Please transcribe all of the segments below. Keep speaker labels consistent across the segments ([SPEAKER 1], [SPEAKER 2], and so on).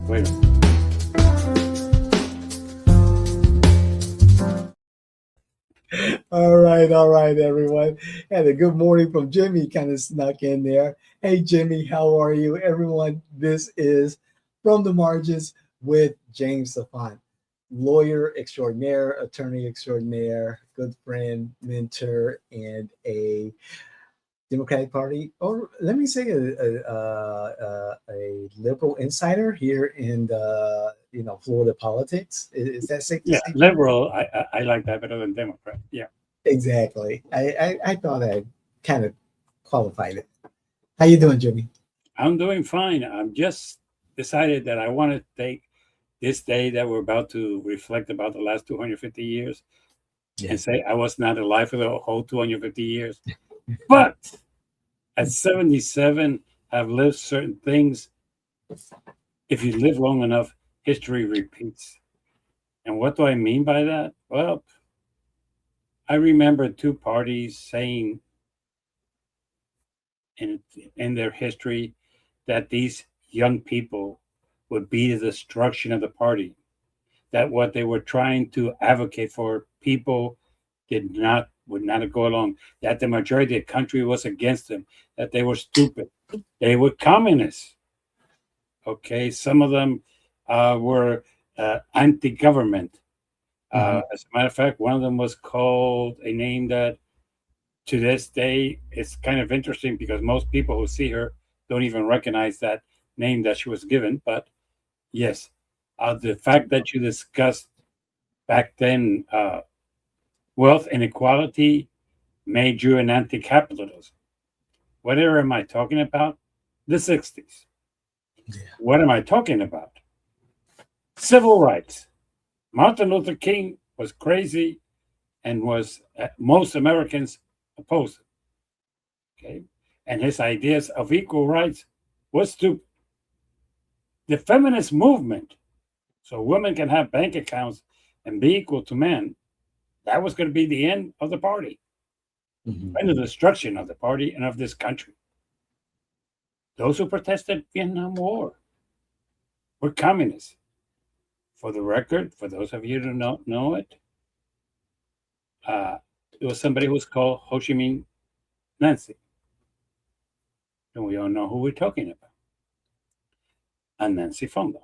[SPEAKER 1] Wait a minute.
[SPEAKER 2] All right, everyone. And a good morning from Jimmy kind of snuck in there. Hey, Jimmy, how are you, everyone? This is From the Margins with James Auffant, lawyer extraordinaire, attorney extraordinaire, good friend, mentor, and a Democratic Party, or let me say a liberal insider here in the Florida politics. Is that safe to
[SPEAKER 1] Yeah,
[SPEAKER 2] say, Jimmy?
[SPEAKER 1] liberal. I like that better than Democrat. Yeah,
[SPEAKER 2] Exactly. I thought I kind of qualified it. How you doing, Jimmy?
[SPEAKER 1] I'm doing fine. I'm just decided that I want to take this day that we're about to reflect about the last 250 years
[SPEAKER 2] Yeah.
[SPEAKER 1] and say I was not alive for the whole 250 years, but at 77, I've lived certain things. If you live long enough, history repeats. And what do I mean by that? Well, I remember two parties saying in in their history that these young people would be the destruction of the party. That what they were trying to advocate for people did not would not go along. That the majority of the country was against them. That they were stupid. They were communists. Okay, some of them were anti-government.
[SPEAKER 2] Hmm.
[SPEAKER 1] As a matter of fact, one of them was called a name that to this day it's kind of interesting because most people who see her don't even recognize that name that she was given. But yes, the fact that you discussed back then wealth inequality made you an anti-capitalism. Whatever am I talking about? The 60s.
[SPEAKER 2] Yeah.
[SPEAKER 1] What am I talking about? Civil rights. Martin Luther King was crazy and was most Americans opposed. Okay, and his ideas of equal rights was stupid. The feminist movement, so women can have bank accounts and be equal to men, that was going to be the end of the party
[SPEAKER 2] Hmm.
[SPEAKER 1] and the destruction of the party and of this country. Those who protested Vietnam War were communists. For the record, for those of you who don't know it, uh, it was somebody who was called Ho Chi Minh Nancy. And we all know who we're talking about. And Nancy Fonda.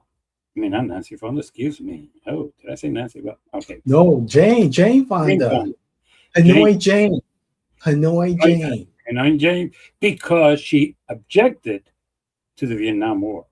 [SPEAKER 1] I mean, not Nancy Fonda, excuse me. Oh, did I say Nancy? Well, okay.
[SPEAKER 2] No, Jane
[SPEAKER 1] Jane
[SPEAKER 2] Fonda,
[SPEAKER 1] Fonda. Jane,
[SPEAKER 2] Hanoi Jane, Hanoi
[SPEAKER 1] oh, yeah.
[SPEAKER 2] Jane.
[SPEAKER 1] And I'm Jane because she objected to the Vietnam War.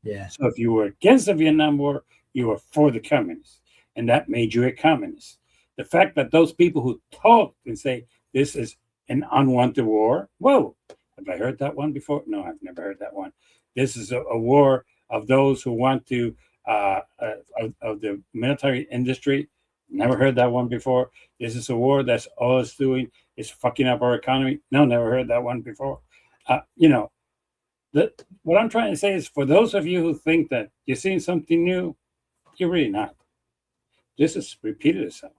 [SPEAKER 2] Yeah.
[SPEAKER 1] So if you were against the Vietnam War, you were for the communists. And that made you a communist. The fact that those people who talk and say this is an unwanted war, whoa, have I heard that one before? No, I've never heard that one. This is a war of those who want to, of the military industry. Never heard that one before. This is a war that's all it's doing is fucking up our economy. No, never heard that one before. You know, what I'm trying to say is for those of you who think that you're seeing something new, you're really not. This has repeated itself.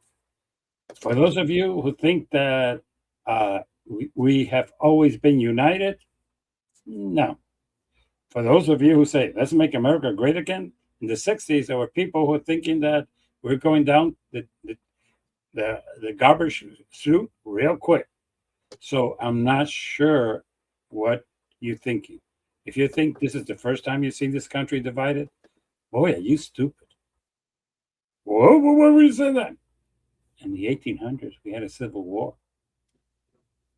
[SPEAKER 1] For those of you who think that we have always been united, no. For those of you who say, let's make America great again, in the 60s, there were people who were thinking that we're going down the garbage chute real quick. So I'm not sure what you're thinking. If you think this is the first time you've seen this country divided, boy, are you stupid. Whoa, why would you say that? In the 1800s, we had a civil war.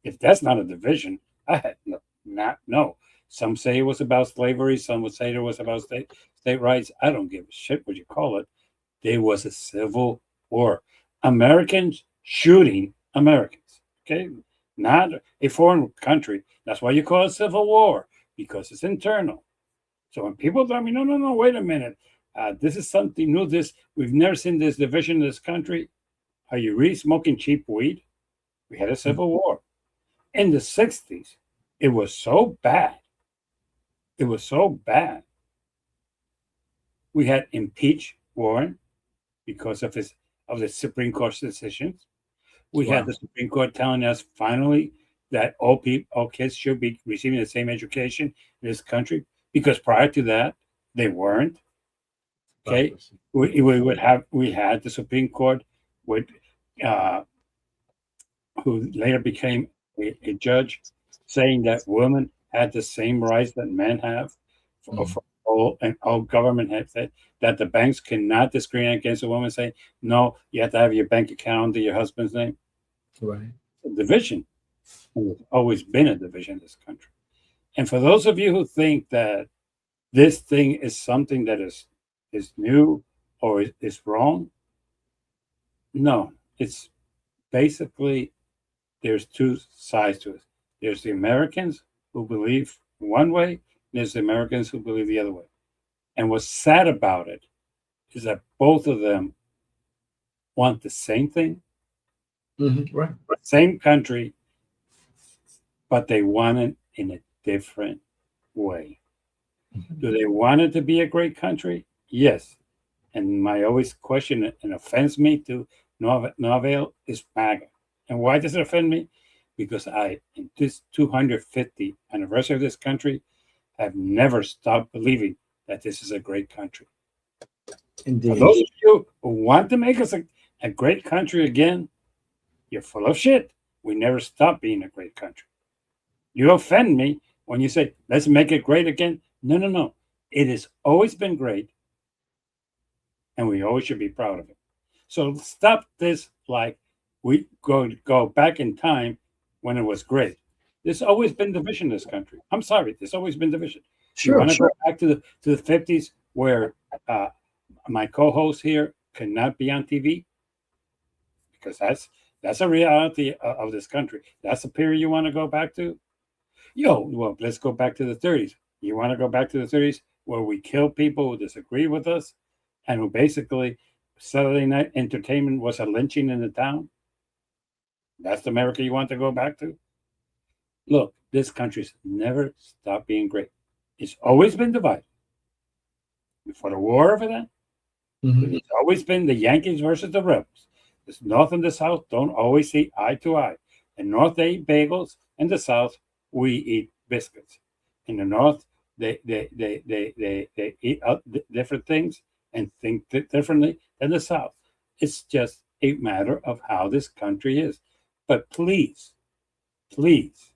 [SPEAKER 1] If that's not a division, I had not no. Some say it was about slavery. Some would say it was about state rights. I don't give a shit what you call it. There was a civil war. Americans shooting Americans. Okay, not a foreign country. That's why you call it civil war because it's internal. So when people tell me, no, no, no, wait a minute, this is something new. This we've never seen this division in this country. Are you really smoking cheap weed? We had a civil war in the 60s. It was so bad. It was so bad. We had impeached Warren because of the Supreme Court's decisions. We had
[SPEAKER 2] Wow.
[SPEAKER 1] the Supreme Court telling us finally that all kids should be receiving the same education in this country because prior to that they weren't. Okay,
[SPEAKER 2] 5%.
[SPEAKER 1] we had the Supreme Court with uh, who later became a judge, saying that women had the same rights that men have,
[SPEAKER 2] Mhm.
[SPEAKER 1] for all, and all government had said that the banks cannot discriminate against a woman. Say no, you have to have your bank account under your husband's name.
[SPEAKER 2] Right.
[SPEAKER 1] A division. There's always been a division in this country. And for those of you who think that this thing is something that is new or is wrong, no, it's basically there's two sides to it. There's the Americans who believe one way, and there's the Americans who believe the other way. And what's sad about it is that both of them want the same thing,
[SPEAKER 2] Right.
[SPEAKER 1] same country, but they want it in a different way.
[SPEAKER 2] Mhm.
[SPEAKER 1] Do they want it to be a great country? Yes. And my always question and offends me to no avail is MAGA. And why does it offend me? Because I, in this 250 anniversary of this country, have never stopped believing that this is a great country. For
[SPEAKER 2] Indeed.
[SPEAKER 1] those of you who want to make us a great country again, you're full of shit. We never stopped being a great country. You offend me when you say, let's make it great again. No, no, no. It has always been great, and we always should be proud of it. So stop this like we go back in time when it was great. There's always been division in this country. I'm sorry, there's always been division. You
[SPEAKER 2] Sure.
[SPEAKER 1] want to go back to the 50s where uh, my co-host here cannot be on TV because that's a reality of this country. That's the period you want to go back to. Well, let's go back to the 30s. You want to go back to the 30s where we kill people who disagree with us and who basically Saturday night entertainment was a lynching in the town? That's the America you want to go back to? Look, this country's never stopped being great. It's always been divided. Before the war over that,
[SPEAKER 2] Mhm.
[SPEAKER 1] it's always been the Yankees versus the Rebels. The North and the South don't always see eye to eye. The North they eat bagels, and the South we eat biscuits. In the North, they eat different things and think differently than the South. It's just a matter of how this country is. But please, please,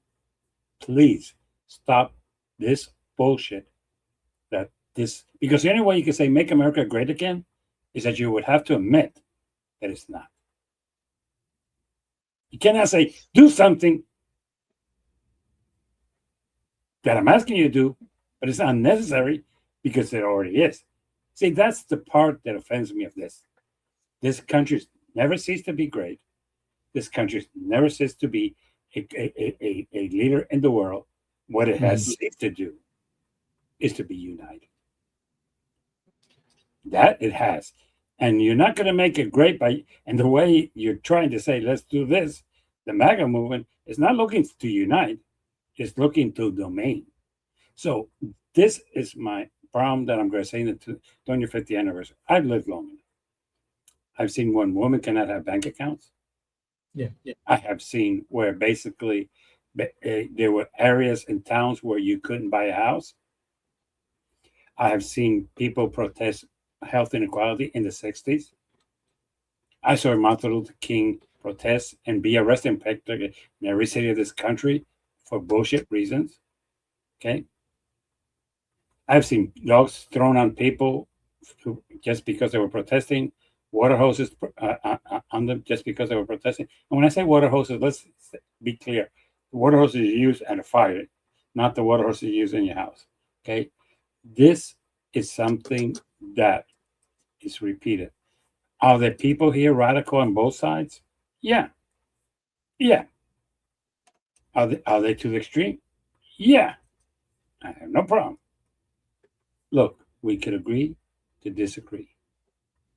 [SPEAKER 1] please stop this bullshit that this because the only way you can say make America great again is that you would have to admit that it's not. You cannot say do something that I'm asking you to do, but it's not necessary because it already is. See, that's the part that offends me of this. This country's never ceased to be great. This country's never ceased to be a leader in the world. What it has
[SPEAKER 2] Mhm.
[SPEAKER 1] ceased to do is to be united. That it has. And you're not going to make it great by, and the way you're trying to say, let's do this, the MAGA movement is not looking to unite, it's looking to domain. So this is my problem that I'm going to say in the 250th anniversary. I've lived long enough. I've seen when women cannot have bank accounts.
[SPEAKER 2] Yeah.
[SPEAKER 1] I have seen where basically there were areas in towns where you couldn't buy a house. I have seen people protest health inequality in the 60s. I saw Martin Luther King protest and be arrested in every city of this country for bullshit reasons. Okay. I've seen dogs thrown on people just because they were protesting, water hoses on them just because they were protesting. And when I say water hoses, let's be clear: the water hoses you use at a fire, not the water hoses you use in your house. Okay, this is something that is repeated. Are there people here radical on both sides? Yeah, yeah. Are they to the extreme? Yeah, I have no problem. Look, we could agree to disagree.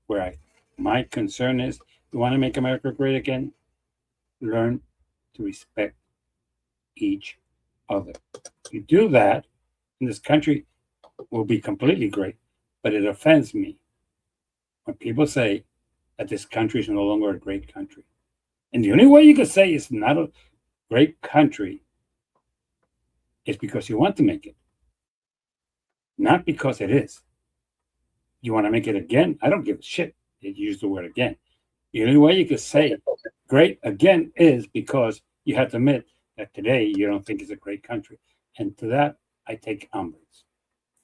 [SPEAKER 1] Where my concern is, you want to make America great again? Learn to respect each other. If you do that, and this country will be completely great. But it offends me when people say that this country is no longer a great country. And the only way you can say it's not a great country is because you want to make it, not because it is. You want to make it again? I don't give a shit. You use the word again. The only way you could say great again is because you have to admit that today you don't think it's a great country. And to that, I take umbrage,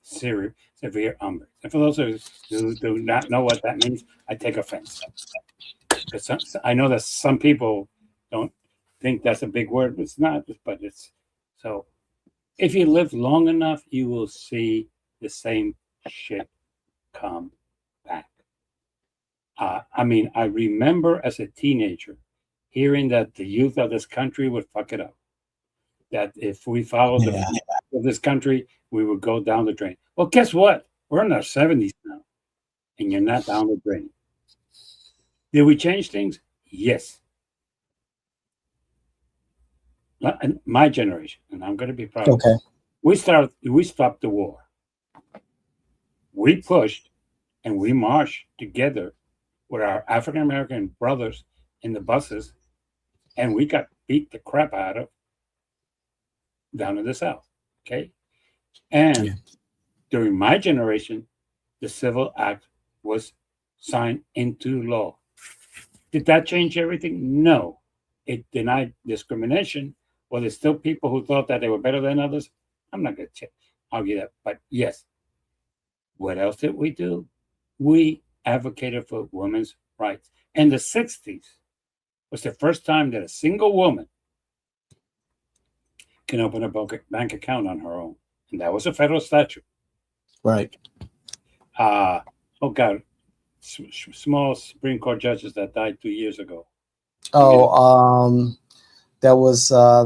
[SPEAKER 1] severe umbrage. And for those of you who do not know what that means, I take offense. Because I know that some people don't think that's a big word, but it's not. But it's so. If you live long enough, you will see the same shit come back. I mean, I remember as a teenager hearing that the youth of this country would fuck it up. That if we followed the
[SPEAKER 2] Yeah.
[SPEAKER 1] of this country, we would go down the drain. Well, guess what? We're in our 70s now, and you're not down the drain. Did we change things? Yes. My generation, and I'm going to be proud of
[SPEAKER 2] Okay.
[SPEAKER 1] it. We stopped the war. We pushed and we marched together with our African American brothers in the buses, and we got beat the crap out of down in the South. Okay.
[SPEAKER 2] Yeah.
[SPEAKER 1] And during my generation, the Civil Act was signed into law. Did that change everything? No. It denied discrimination. Well, there's still people who thought that they were better than others. I'm not going to argue that. But yes, what else did we do? We advocated for women's rights. In the 60s was the first time that a single woman can open a bank account on her own. And that was a federal statute.
[SPEAKER 2] Right.
[SPEAKER 1] Oh, God. Small Supreme Court judges that died 2 years ago.
[SPEAKER 2] Oh, that was I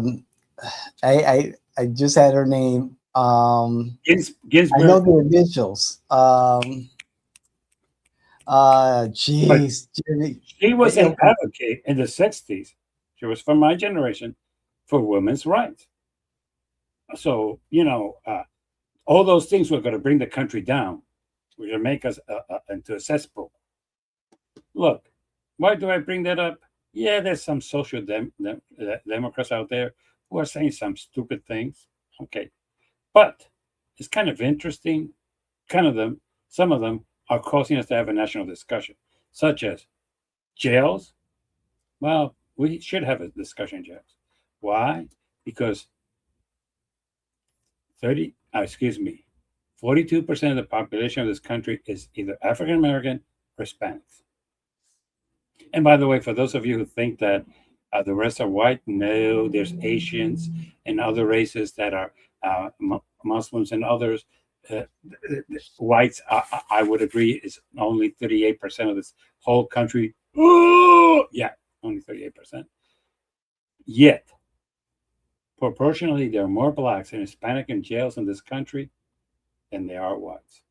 [SPEAKER 2] just had her name. I know
[SPEAKER 1] Ginsburg.
[SPEAKER 2] the initials.
[SPEAKER 1] But
[SPEAKER 2] Jeez, Jimmy.
[SPEAKER 1] she was an
[SPEAKER 2] Okay.
[SPEAKER 1] advocate in the 60s. She was from my generation for women's rights. So, all those things were going to bring the country down. We're going to make us into a cesspool. Look, why do I bring that up? Yeah, there's some social Democrats out there who are saying some stupid things. Okay. But it's kind of interesting. Some of them are causing us to have a national discussion, such as jails. Well, we should have a discussion in jails. Why? Because 42% of the population of this country is either African American or Hispanics. And by the way, for those of you who think that the rest are white, no, there's Asians and other races that are Muslims and others. Uh, Whites, I would agree, is only 38% of this whole country. Ooh, yeah, only 38%. Yet, proportionally, there are more blacks and Hispanic in jails in this country than there are whites.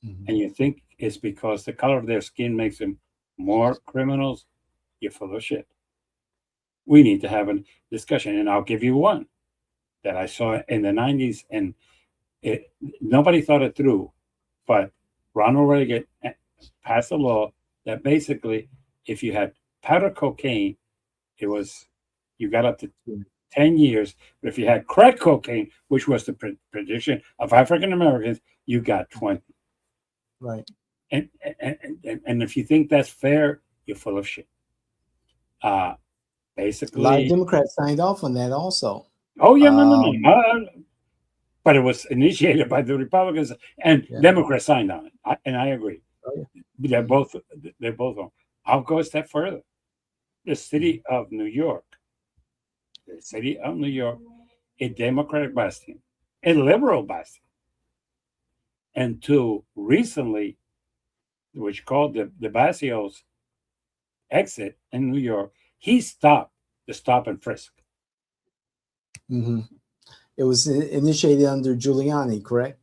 [SPEAKER 2] Mhm.
[SPEAKER 1] And you think it's because the color of their skin makes them more criminals? You're full of shit. We need to have a discussion, and I'll give you one that I saw in the 90s, and nobody thought it through, but Ronald Reagan passed a law that basically, if you had powder cocaine, it was you got up to 10 years. But if you had crack cocaine, which was the prediction of African Americans, you got 20.
[SPEAKER 2] Right.
[SPEAKER 1] And if you think that's fair, you're full of shit.
[SPEAKER 2] A lot of
[SPEAKER 1] Basically,
[SPEAKER 2] Democrats signed off on that also.
[SPEAKER 1] oh yeah, no,
[SPEAKER 2] Um,
[SPEAKER 1] but it was initiated by the Republicans and
[SPEAKER 2] yeah.
[SPEAKER 1] Democrats signed on it, and I agree.
[SPEAKER 2] Oh, yeah.
[SPEAKER 1] They're both they're both wrong. I'll go a step further. The city of New York, the city of New York, a Democratic bastion, a liberal bastion, until recently, which called the Basio's exit in New York, he stopped the stop and frisk.
[SPEAKER 2] hmm It was initiated under Giuliani, correct?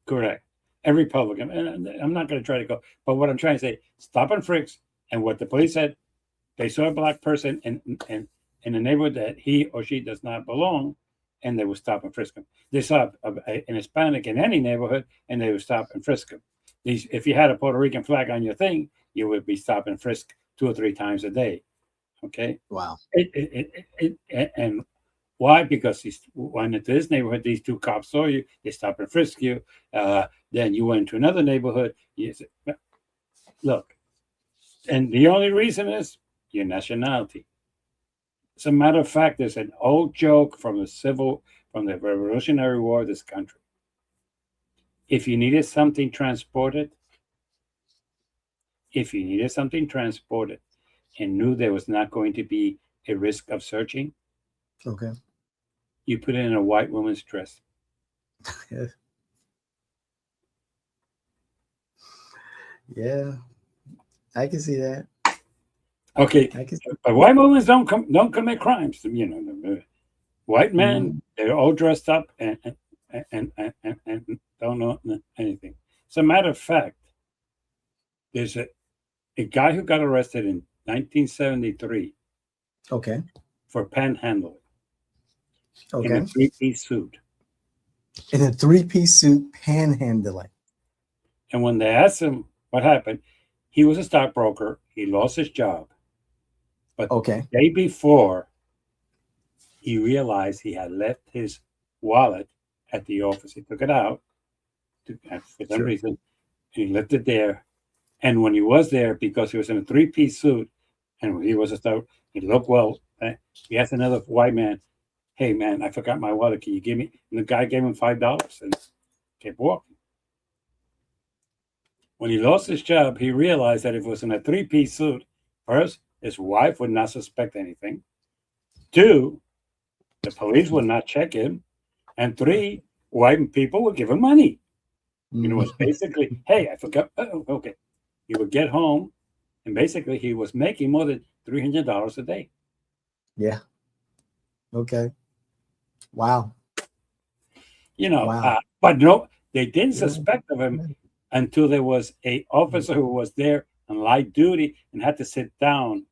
[SPEAKER 1] Correct. A Republican, and I'm not going to try to go, but what I'm trying to say, stop and frisk, and what the police said, they saw a black person in a neighborhood that he or she does not belong, and they would stop and frisk him. They saw an Hispanic in any neighborhood, and they would stop and frisk him. If you had a Puerto Rican flag on your thing, you would be stop and frisk 2 or 3 times a day. Okay,
[SPEAKER 2] Wow.
[SPEAKER 1] and Why? Because he went into this neighborhood, these two cops saw you, they stop and frisk you. Then you went to another neighborhood. You said, look, and the only reason is your nationality. As a matter of fact, there's an old joke from the Revolutionary War of this country. If you needed something transported, if you needed something transported and knew there was not going to be a risk of searching,
[SPEAKER 2] Okay.
[SPEAKER 1] you put it in a white woman's dress.
[SPEAKER 2] Yeah, I can see that.
[SPEAKER 1] Okay,
[SPEAKER 2] I can see
[SPEAKER 1] but white women don't commit crimes. You know, the white men,
[SPEAKER 2] Mhm.
[SPEAKER 1] they're all dressed up and don't know anything. As a matter of fact, there's a guy who got arrested in 1973
[SPEAKER 2] Okay.
[SPEAKER 1] for panhandling in a
[SPEAKER 2] Okay.
[SPEAKER 1] three-piece suit.
[SPEAKER 2] In a three-piece suit, panhandling.
[SPEAKER 1] And when they asked him what happened, he was a stockbroker. He lost his job. But
[SPEAKER 2] Okay.
[SPEAKER 1] the day before, he realized he had left his wallet at the office. He took it out for some
[SPEAKER 2] Sure.
[SPEAKER 1] reason, and he left it there. And when he was there, because he was in a three-piece suit, and he was a stock, he looked well. He asked another white man, "Hey man, I forgot my wallet. Can you give me?" And the guy gave him $5 and kept walking. When he lost his job, he realized that if it was in a three-piece suit, first, his wife would not suspect anything. Two, the police would not check him. And three, white people would give him money. You know, it was
[SPEAKER 2] Mhm.
[SPEAKER 1] basically, hey, I forgot. Oh, okay. He would get home, and basically he was making more than $300 a day.
[SPEAKER 2] Yeah. Okay. Wow.
[SPEAKER 1] You know,
[SPEAKER 2] Wow.
[SPEAKER 1] but no, they didn't
[SPEAKER 2] Yeah.
[SPEAKER 1] suspect of him until there was a officer who was there on light duty and had to sit down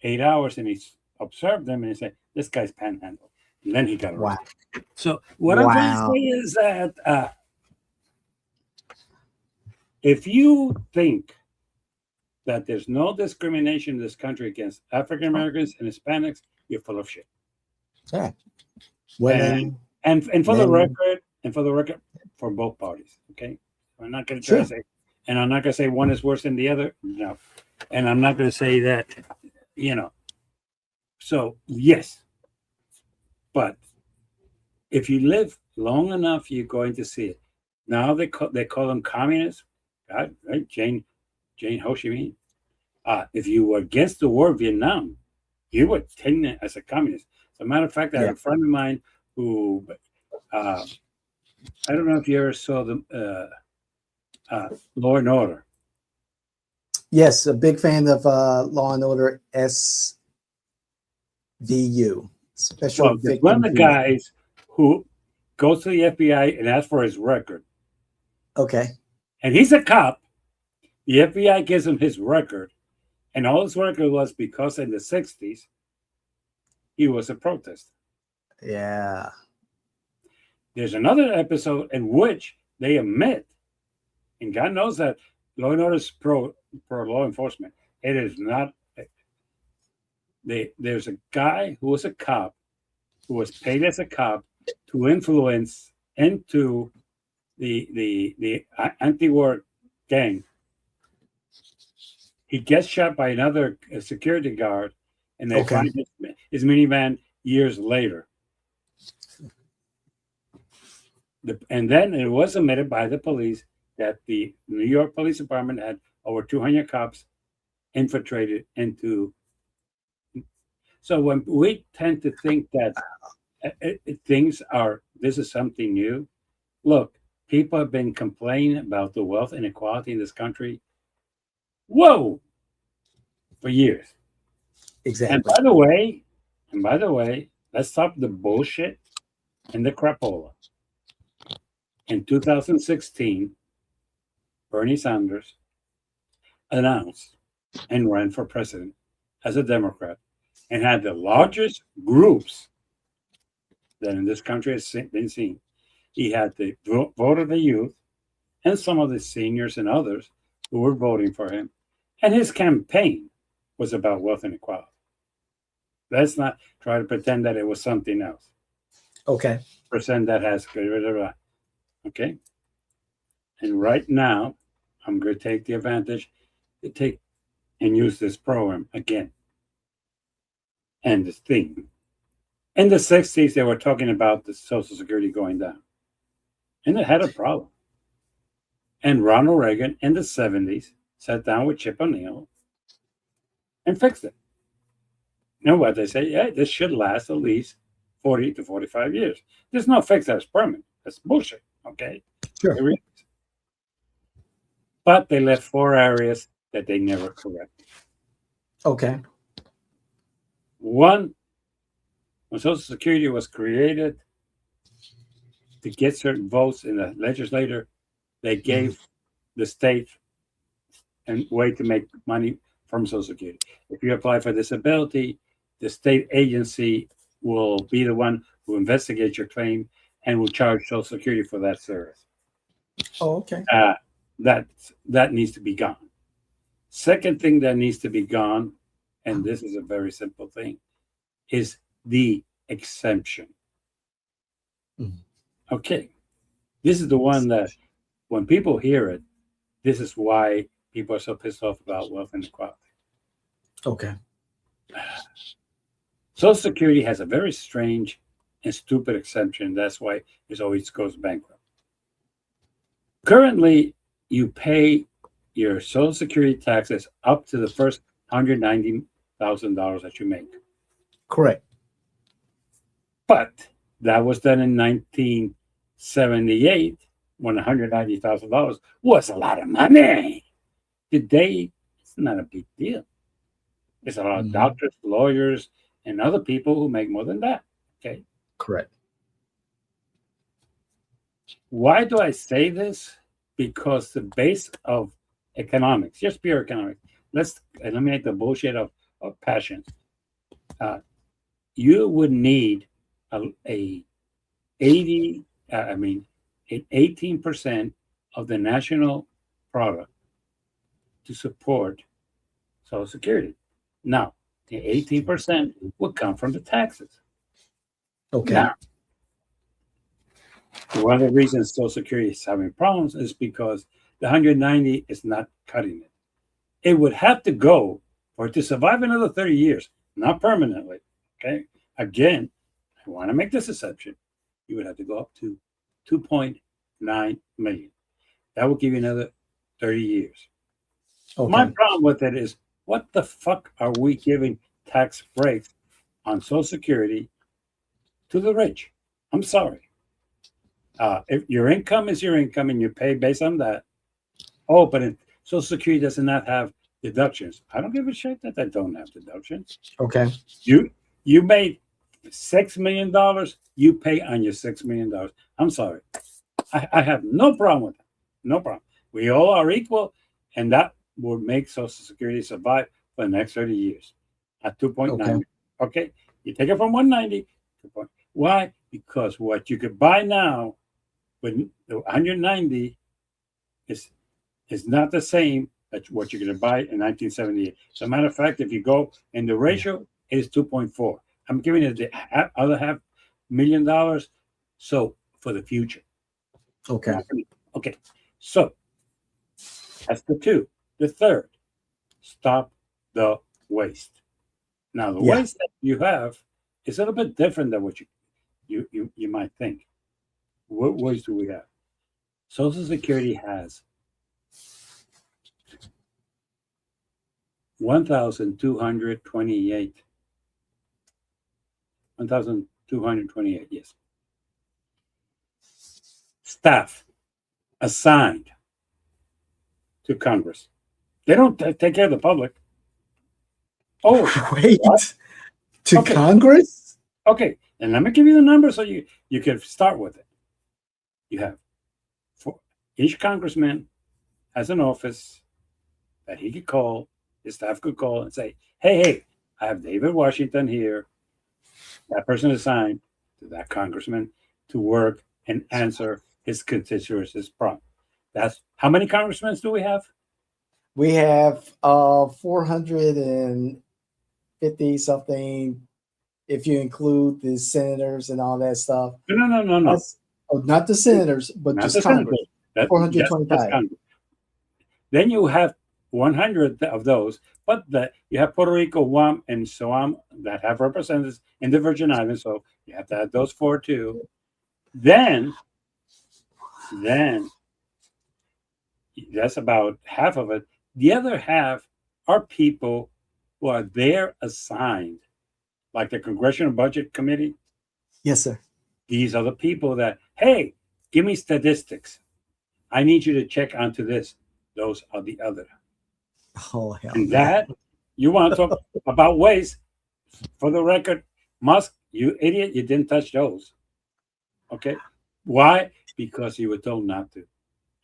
[SPEAKER 1] 8 hours, and he observed them and he said, "This guy's panhandle." And then he got
[SPEAKER 2] Wow.
[SPEAKER 1] arrested. So what I'm trying to say
[SPEAKER 2] Wow.
[SPEAKER 1] is that if you think that there's no discrimination in this country against African Americans and Hispanics, you're full of shit.
[SPEAKER 2] Yeah.
[SPEAKER 1] And
[SPEAKER 2] Women,
[SPEAKER 1] and for the
[SPEAKER 2] men.
[SPEAKER 1] record, for both parties, okay. I'm not going to try to
[SPEAKER 2] Sure.
[SPEAKER 1] say, and I'm not going to say one is worse than the other. No, and I'm not going to say that, you know. So yes, but if you live long enough, you're going to see it. Now they call them communists. God, right? Jane Ho Chi Minh. If you were against the war of Vietnam, you were taken as a communist. As a matter of fact, I have
[SPEAKER 2] Yeah.
[SPEAKER 1] a friend of mine who, I don't know if you ever saw the Law and Order.
[SPEAKER 2] Yes, a big fan of Law and Order SVU, Special
[SPEAKER 1] Well, there's one of
[SPEAKER 2] Victims
[SPEAKER 1] the
[SPEAKER 2] Unit.
[SPEAKER 1] guys who goes to the FBI and asks for his record,
[SPEAKER 2] Okay.
[SPEAKER 1] and he's a cop. The FBI gives him his record, and all his record was because in the '60s he was a protester.
[SPEAKER 2] Yeah.
[SPEAKER 1] There's another episode in which they admit, and God knows that Law and Order is pro law enforcement. It is not. There's a guy who was a cop who was paid as a cop to influence into the anti-war gang. He gets shot by another security guard, and they
[SPEAKER 2] Okay.
[SPEAKER 1] find his minivan years later. And then it was admitted by the police that the New York Police Department had over 200 cops infiltrated into. So when we tend to think that this is something new, look, people have been complaining about the wealth inequality in this country. Whoa, for years. And
[SPEAKER 2] Exactly.
[SPEAKER 1] by the way, let's stop the bullshit and the crapola. In 2016, Bernie Sanders announced and ran for president as a Democrat and had the largest groups that in this country has been seen. He had the vote of the youth and some of the seniors and others who were voting for him. And his campaign was about wealth inequality. Let's not try to pretend that it was something else.
[SPEAKER 2] Okay.
[SPEAKER 1] Percent that has okay. And right now, I'm going to take the advantage to take and use this program again. And the thing. In the 60s, they were talking about the Social Security going down. And it had a problem. And Ronald Reagan in the 70s sat down with Chip O'Neill and fixed it. You know what they say? Yeah, this should last at least 40 to 45 years. There's no fix that's permanent. That's bullshit. Okay.
[SPEAKER 2] Sure.
[SPEAKER 1] But they left 4 areas that they never corrected.
[SPEAKER 2] Okay.
[SPEAKER 1] One, when Social Security was created to get certain votes in the legislature, they gave the state a way to make money from Social Security. If you apply for disability, the state agency will be the one who investigates your claim and will charge Social Security for that service.
[SPEAKER 2] Oh, okay.
[SPEAKER 1] That needs to be gone. Second thing that needs to be gone, and this is a very simple thing, is the exemption. Okay. This is the one that when people hear it, this is why people are so pissed off about wealth inequality.
[SPEAKER 2] Okay.
[SPEAKER 1] Social Security has a very strange and stupid exemption. That's why it always goes bankrupt. Currently, you pay your Social Security taxes up to the first $190,000 that you make.
[SPEAKER 2] Correct.
[SPEAKER 1] But that was done in 1978 when $190,000 was a lot of money. Today, it's not a big deal. There's a lot of doctors, lawyers, and other people who make more than that. Okay.
[SPEAKER 2] Correct.
[SPEAKER 1] Why do I say this? Because the base of economics, just pure economics, let's eliminate the bullshit of passions. You would need an 18% of the national product to support Social Security. Now, the 18% would come from the taxes.
[SPEAKER 2] Okay.
[SPEAKER 1] Now, one of the reasons Social Security is having problems is because the 190 is not cutting it. It would have to go for it to survive another 30 years, not permanently. Okay. Again, I want to make this exception. You would have to go up to 2.9 million. That will give you another 30 years. Okay. My problem with it is, what the fuck are we giving tax breaks on Social Security to the rich? I'm sorry. If your income is your income and you pay based on that. Oh, but Social Security does not have deductions. I don't give a shit that they don't have deductions.
[SPEAKER 2] Okay.
[SPEAKER 1] You made $6 million. You pay on your $6 million. I'm sorry. I have no problem with that. No problem. We all are equal, and that will make Social Security survive for the next 30 years at 2.9. Okay. You take it from 190. Why? Because what you could buy now with the 190 is not the same as what you're going to buy in 1978. As a matter of fact, if you go in the ratio, it is 2.4. I'm giving it the other $500,000. So for the future.
[SPEAKER 2] Okay.
[SPEAKER 1] Okay. So that's the 2. The 3rd, stop the waste. Now the waste that you have is a little bit different than what you might think. What waste do we have? Social Security has 1,228. 1,228, yes. Staff assigned to Congress. They don't take care of the public. Oh,
[SPEAKER 2] wait. What? To Congress?
[SPEAKER 1] Okay, and let me give you the number so you can start with it. You have each congressman has an office that he could call, his staff could call and say, hey, I have David Washington here. That person is assigned to that congressman to work and answer his constituents' problem. That's how many congressmen do we have?
[SPEAKER 2] We have 450 something if you include the senators and all that stuff.
[SPEAKER 1] No, no, no, no.
[SPEAKER 2] That's not the senators, but
[SPEAKER 1] Not
[SPEAKER 2] just
[SPEAKER 1] the Senate.
[SPEAKER 2] Congress.
[SPEAKER 1] That's
[SPEAKER 2] 425.
[SPEAKER 1] Congress. Then you have 100 of those, but you have Puerto Rico, Guam, and so on that have representatives in the Virgin Islands. So you have to have those four too. Then that's about half of it. The other half are people who are there assigned, like the Congressional Budget Committee.
[SPEAKER 2] Yes, sir.
[SPEAKER 1] These are the people that, hey, give me statistics. I need you to check onto this. Those are the other.
[SPEAKER 2] Oh hell
[SPEAKER 1] And
[SPEAKER 2] no.
[SPEAKER 1] that you want to talk about waste. For the record, Musk, you idiot, you didn't touch those. Okay. Why? Because you were told not to.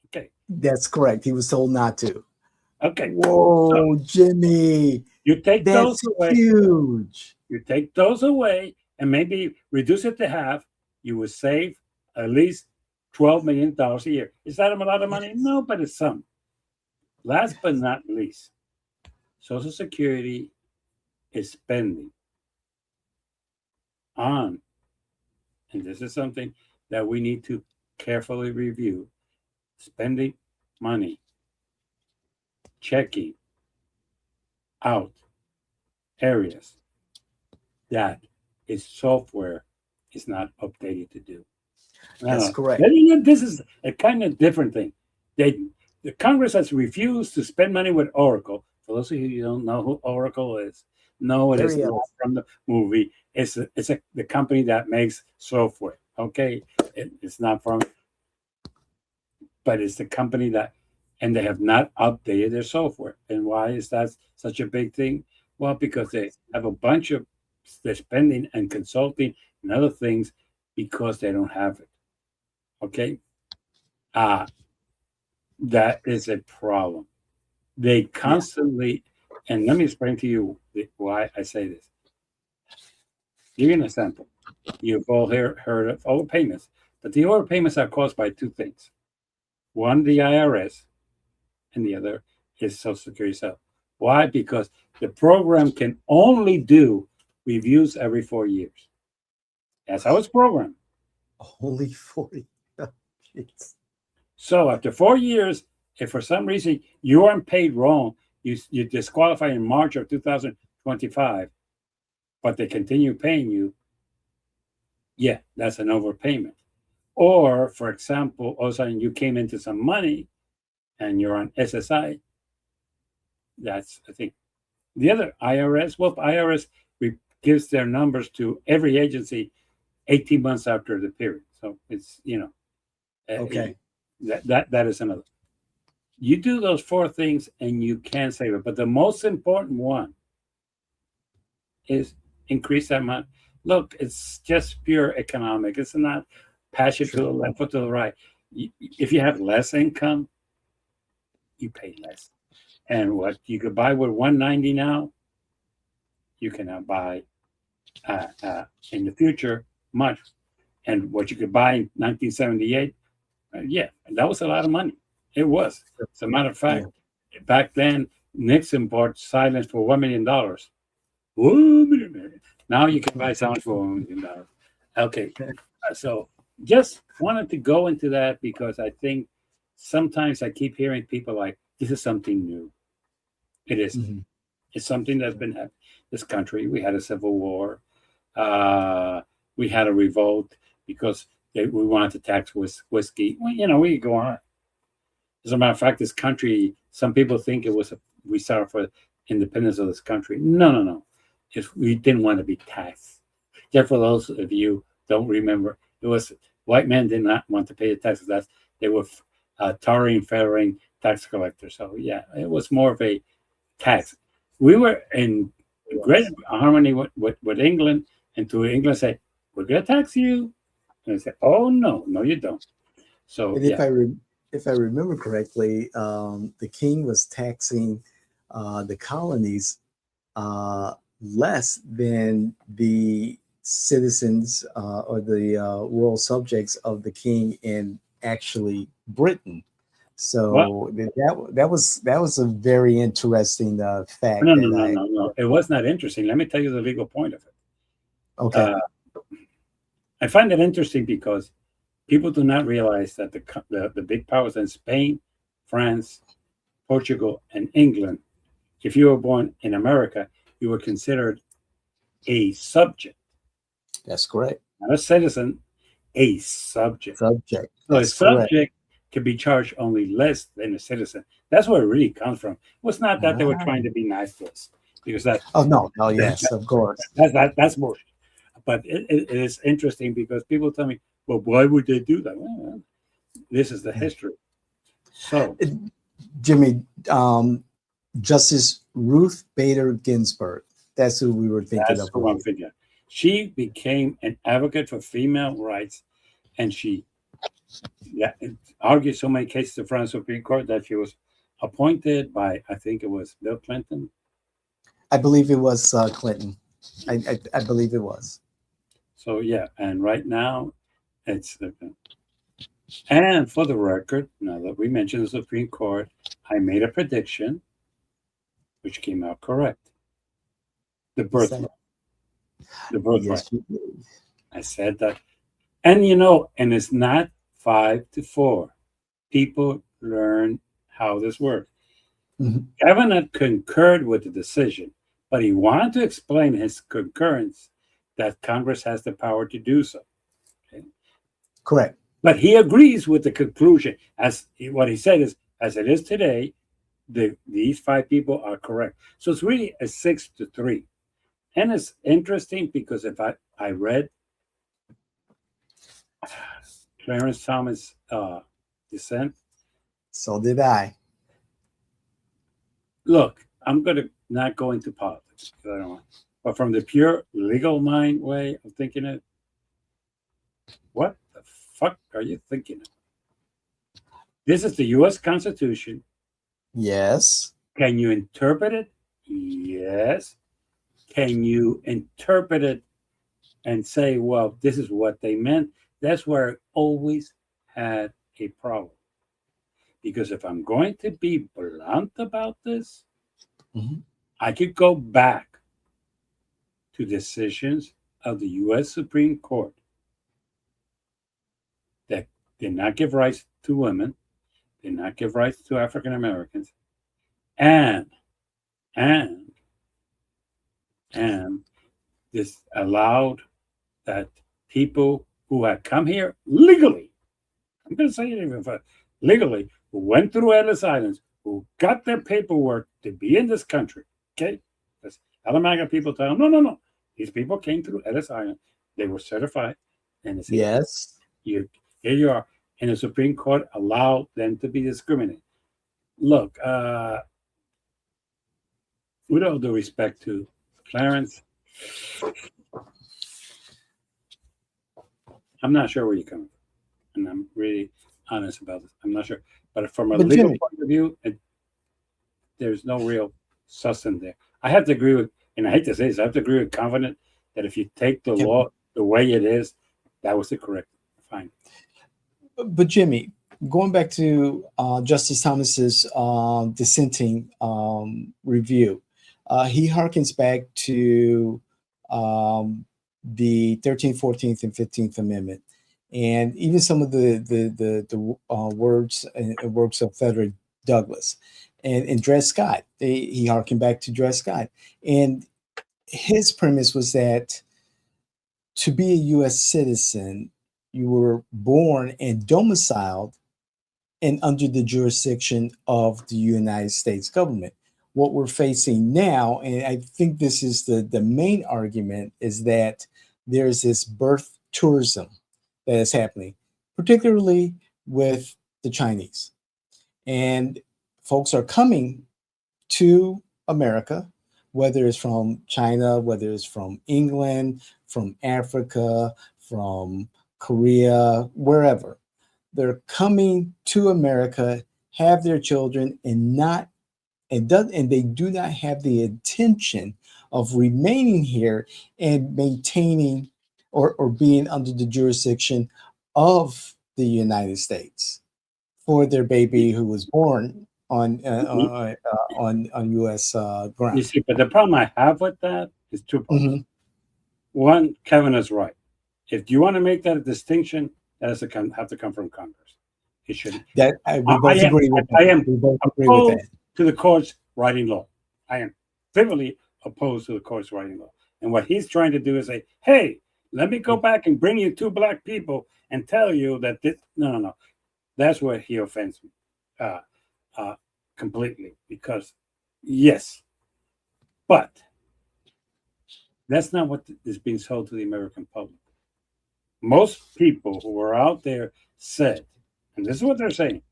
[SPEAKER 1] Okay.
[SPEAKER 2] That's correct. He was told not to.
[SPEAKER 1] Okay.
[SPEAKER 2] Whoa,
[SPEAKER 1] So
[SPEAKER 2] Jimmy.
[SPEAKER 1] you take those
[SPEAKER 2] That's
[SPEAKER 1] away.
[SPEAKER 2] huge.
[SPEAKER 1] You take those away and maybe reduce it to half. You will save at least $12 million a year. Is that a lot of money? No, but it's some. Last but not least, Social Security is spending on, and this is something that we need to carefully review, spending money, checking out areas that its software is not updated to do.
[SPEAKER 2] That's correct.
[SPEAKER 1] This is a kind of different thing. The Congress has refused to spend money with Oracle. For those of you who don't know who Oracle is, no, it is not from the movie. It's the company that makes software. Okay, it's not from, but it's the company that, and they have not updated their software. And why is that such a big thing? Well, because they have a bunch of they're spending and consulting and other things because they don't have it. Okay, that is a problem. They constantly, and let me explain to you why I say this. Give you an example. You've all heard of overpayments, but the overpayments are caused by two things. One, the IRS, and the other is Social Security itself. Why? Because the program can only do reviews every 4 years. That's how it's programmed.
[SPEAKER 2] Only 40.
[SPEAKER 1] So after 4 years, if for some reason you aren't paid wrong, you disqualify in March of 2025, but they continue paying you, yeah, that's an overpayment. Or, for example, all of a sudden you came into some money and you're on SSI, that's a thing. The other IRS, well, IRS gives their numbers to every agency 18 months after the period. So it's,
[SPEAKER 2] Okay.
[SPEAKER 1] That is another. You do those four things and you can save it. But the most important one is increase that amount. Look, it's just pure economic. It's not passion to the left or to the right. If you have less income, you pay less. And what you could buy with $190 now, you cannot buy in the future much. And what you could buy in 1978, that was a lot of money. It was. As a matter of fact, back then, Nixon bought silence for $1 million. Now you can buy silence for $1 million. Okay. So just wanted to go into that because I think sometimes I keep hearing people like, this is something new. It is. Mm-hmm. It's something that's been happening. This country, we had a civil war. We had a revolt because we wanted to tax whiskey. Well, we go on. As a matter of fact, this country, some people think it was we started for independence of this country. No. We didn't want to be taxed. Just for those of you don't remember, it was white men did not want to pay the taxes. They were tarring, fettering tax collectors. So yeah, it was more of a tax. We were in great harmony with England, and to England say, we're going to tax you. And I said, oh, no, you don't. So
[SPEAKER 2] and if I remember correctly, the king was taxing the colonies less than the citizens or the royal subjects of the king in actually Britain. So that was a very interesting fact.
[SPEAKER 1] No. It was not interesting. Let me tell you the legal point of it.
[SPEAKER 2] Okay.
[SPEAKER 1] Uh, I find it interesting because people do not realize that the big powers in Spain, France, Portugal, and England, if you were born in America, you were considered a subject,
[SPEAKER 2] That's correct.
[SPEAKER 1] not a citizen, a subject.
[SPEAKER 2] Subject.
[SPEAKER 1] So a
[SPEAKER 2] That's correct.
[SPEAKER 1] subject can be charged only less than a citizen. That's where it really comes from. It was not that they were
[SPEAKER 2] Ah.
[SPEAKER 1] trying to be nice to us, because that,
[SPEAKER 2] Oh no, no,
[SPEAKER 1] that,
[SPEAKER 2] yes, of course.
[SPEAKER 1] that's bullshit. But it is interesting because people tell me, well, why would they do that? Well, this is the history. So
[SPEAKER 2] Jimmy, Justice Ruth Bader Ginsburg. That's who we were thinking
[SPEAKER 1] that's
[SPEAKER 2] of
[SPEAKER 1] who I'm
[SPEAKER 2] earlier.
[SPEAKER 1] thinking. She became an advocate for female rights, and she, yeah, argued so many cases in front of the Supreme Court that she was appointed by, I think it was Bill Clinton.
[SPEAKER 2] I believe it was Clinton. I believe it was.
[SPEAKER 1] So yeah, and right now it's the, and for the record, now that we mentioned the Supreme Court, I made a prediction which came out correct. The birthright, the birthright.
[SPEAKER 2] Yes, you did.
[SPEAKER 1] I said that, and and it's not 5-4. People learn how this works.
[SPEAKER 2] Mhm.
[SPEAKER 1] Kavanaugh concurred with the decision, but he wanted to explain his concurrence that Congress has the power to do so. Okay?
[SPEAKER 2] Correct.
[SPEAKER 1] But he agrees with the conclusion. What he said is, as it is today, these five people are correct. So it's really a 6-3, and it's interesting because if I read Clarence Thomas' dissent.
[SPEAKER 2] So did I.
[SPEAKER 1] Look, I'm going to not go into politics because I don't want. But from the pure legal mind way of thinking it, what the fuck are you thinking of? This is the U.S. Constitution.
[SPEAKER 2] Yes.
[SPEAKER 1] Can you interpret it? Yes. Can you interpret it and say, well, this is what they meant? That's where I always had a problem. Because if I'm going to be blunt about this,
[SPEAKER 2] Mhm.
[SPEAKER 1] I could go back to decisions of the U.S. Supreme Court that did not give rights to women, did not give rights to African Americans, and and and this allowed that people who had come here legally, I'm going to say it even for legally, who went through Ellis Islands, who got their paperwork to be in this country, okay? Because Alamaga people tell them, no, no, no. These people came through Ellis Island. They were certified. And they say,
[SPEAKER 2] Yes.
[SPEAKER 1] here you are. And the Supreme Court allowed them to be discriminated. Look, with all due respect to Clarence, I'm not sure where you're coming from. And I'm really honest about this. I'm not sure. But from a
[SPEAKER 2] But
[SPEAKER 1] legal
[SPEAKER 2] Jimmy,
[SPEAKER 1] point of view, there's no real substance there. I have to agree with, and I hate to say this, I have to agree with Covenant that if you take the
[SPEAKER 2] yep.
[SPEAKER 1] law the way it is, that was the correct fine.
[SPEAKER 2] But Jimmy, going back to Justice Thomas's dissenting review, he harkens back to um, the 13th, 14th, and 15th Amendment, and even some of the words and works of Frederick Douglass and Dred Scott. He harkened back to Dred Scott, and his premise was that to be a U.S. citizen, you were born and domiciled and under the jurisdiction of the United States government. What we're facing now, and I think this is the main argument, is that there's this birth tourism that is happening, particularly with the Chinese. And folks are coming to America, whether it's from China, whether it's from England, from Africa, from Korea, wherever. They're coming to America, have their children, and they do not have the intention of remaining here and maintaining or being under the jurisdiction of the United States for their baby who was born on U.S.
[SPEAKER 1] You
[SPEAKER 2] ground.
[SPEAKER 1] see, but the problem I have with that is two parts.
[SPEAKER 2] Mhm.
[SPEAKER 1] one, Kevin is right. If you want to make that a distinction, that has to have to come from Congress. It should.
[SPEAKER 2] That
[SPEAKER 1] I,
[SPEAKER 2] we
[SPEAKER 1] I
[SPEAKER 2] both
[SPEAKER 1] am.
[SPEAKER 2] agree with
[SPEAKER 1] I
[SPEAKER 2] that.
[SPEAKER 1] am
[SPEAKER 2] We both agree with that.
[SPEAKER 1] opposed to the courts writing law. I am vividly opposed to the courts writing law. And what he's trying to do is say, "Hey, let me go back and bring you two black people and tell you that this." No, no, no. That's where he offends me uh, completely. Because yes, but that's not what is being sold to the American public. Most people who were out there said, and this is what they're saying,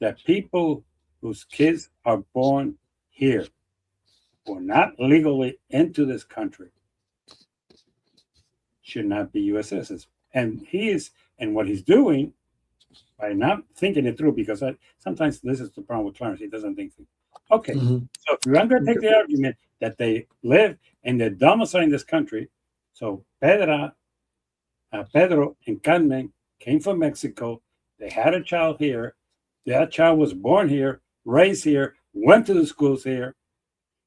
[SPEAKER 1] that people whose kids are born here or not legally into this country should not be U.S. citizens. And and what he's doing by not thinking it through, because sometimes this is the problem with Clarence, he doesn't think through. Okay, so if you're going to take the argument that they live and they're domiciled in this country, so Pedro and Carmen came from Mexico, they had a child here, that child was born here, raised here, went to the schools here,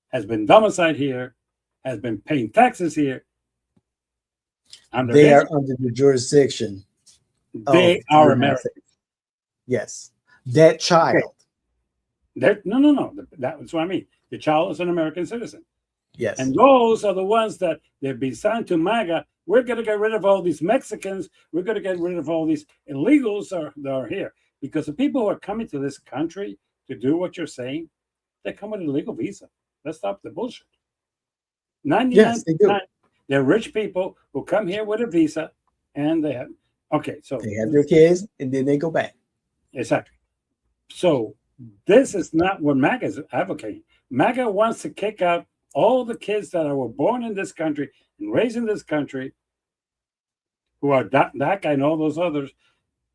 [SPEAKER 1] has been domiciled here, has been paying taxes here.
[SPEAKER 2] They are under the jurisdiction.
[SPEAKER 1] They are Americans.
[SPEAKER 2] Yes, that child.
[SPEAKER 1] Okay. No. That's what I mean. The child is an American citizen.
[SPEAKER 2] Yes.
[SPEAKER 1] And those are the ones that they've been signed to MAGA. We're going to get rid of all these Mexicans. We're going to get rid of all these illegals that are here. Because the people who are coming to this country to do what you're saying, they come with a legal visa. Let's stop the bullshit. 99%.
[SPEAKER 2] Yes, they do.
[SPEAKER 1] They're rich people who come here with a visa, and they have. Okay, so
[SPEAKER 2] they have their kids, and then they go back.
[SPEAKER 1] Exactly. So this is not what MAGA is advocating. MAGA wants to kick out all the kids that were born in this country and raised in this country, who are DACA and all those others,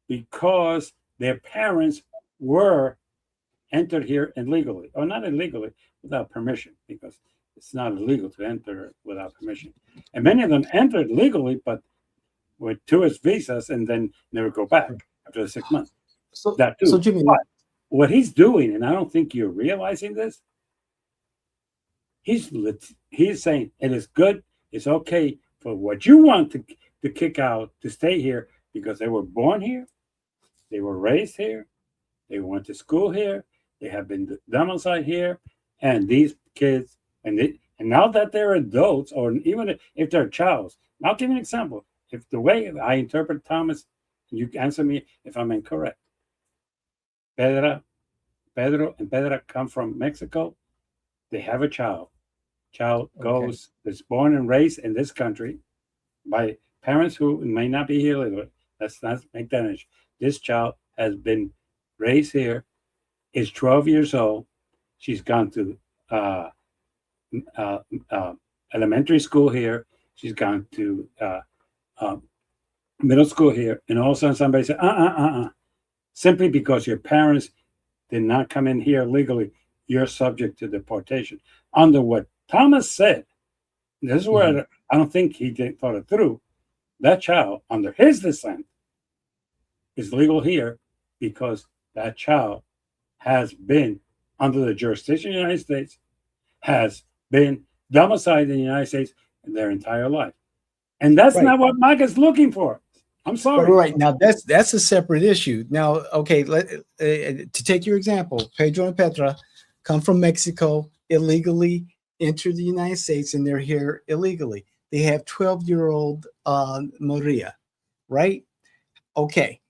[SPEAKER 1] because their parents were entered here illegally, or not illegally, without permission, because it's not illegal to enter without permission. And many of them entered legally, but with tourist visas and then never go back after the 6 months.
[SPEAKER 2] So,
[SPEAKER 1] that too.
[SPEAKER 2] So Jimmy,
[SPEAKER 1] but what he's doing, and I don't think you're realizing this, he's saying it is good, it's okay for what you want to kick out to stay here because they were born here, they were raised here, they went to school here, they have been domiciled here, and these kids, and now that they're adults, or even if they're childs, I'll give you an example. If the way I interpret Thomas, you answer me if I'm incorrect. Pedro and Pedra come from Mexico. They have a child. Child goes, is born and raised in this country by parents who may not be here legally. Let's not make that an issue. This child has been raised here, is 12 years old. She's gone to elementary school here. She's gone to middle school here. And all of a sudden somebody said, simply because your parents did not come in here legally, you're subject to deportation. Under what Thomas said, this is where I don't think he thought it through. That child, under his descent, is legal here because that child has been under the jurisdiction of the United States, has been domiciled in the United States in their entire life. And that's not what Mike is looking for. I'm sorry.
[SPEAKER 2] Right now, that's a separate issue. Now, okay, to take your example, Pedro and Petra come from Mexico illegally, enter the United States, and they're here illegally. They have 12-year-old Maria, right? Okay,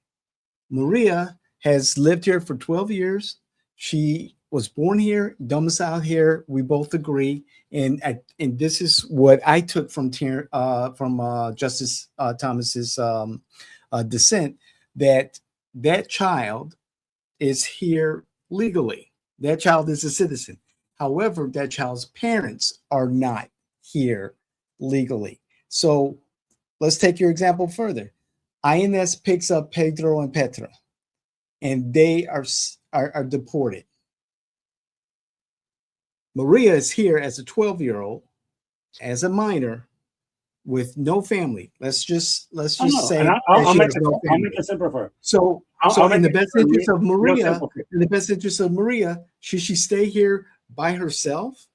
[SPEAKER 2] Maria has lived here for 12 years. She was born here, domiciled here. We both agree, and this is what I took from Justice Thomas's dissent, that child is here legally. That child is a citizen. However, that child's parents are not here legally. So let's take your example further. INS picks up Pedro and Petra, and they are deported. Maria is here as a 12-year-old, as a minor, with no family. Let's just say
[SPEAKER 1] I'll make it simple for her.
[SPEAKER 2] So in the best interest of Maria, should she stay here by herself,